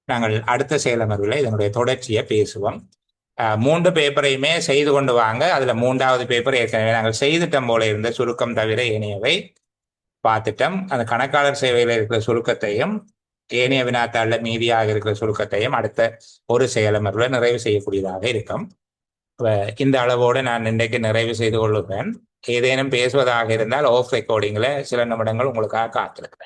நாங்கள் அடுத்த சேலமர்வில் இதனுடைய தொடர்ச்சியை பேசுவோம். 3 பேப்பரையுமே செய்து கொண்டு வாங்க. அதுல 3வது பேப்பர் ஏற்கனவே நாங்கள் செய்துட்டோம் போல இருந்த சுருக்கம் தவிர ஏனையவை பார்த்துட்டோம். அந்த கணக்காளர் சேவையில் இருக்கிற சுருக்கத்தையும் ஏனைய வினாத்தாள்ல மீதியாக இருக்கிற சுருக்கத்தையும் அடுத்த ஒரு சேலமர்வில் நிறைவு செய்யக்கூடியதாக இருக்கும். இந்த அளவோடு நான் இன்றைக்கு நிறைவு செய்து கொள்ளுவேன். ஏதேனும் பேசுவதாக இருந்தால் ஆஃப் ரெக்கார்டிங்ல சில நிமிடங்கள் உங்களுக்காக காத்திருக்கிறேன்.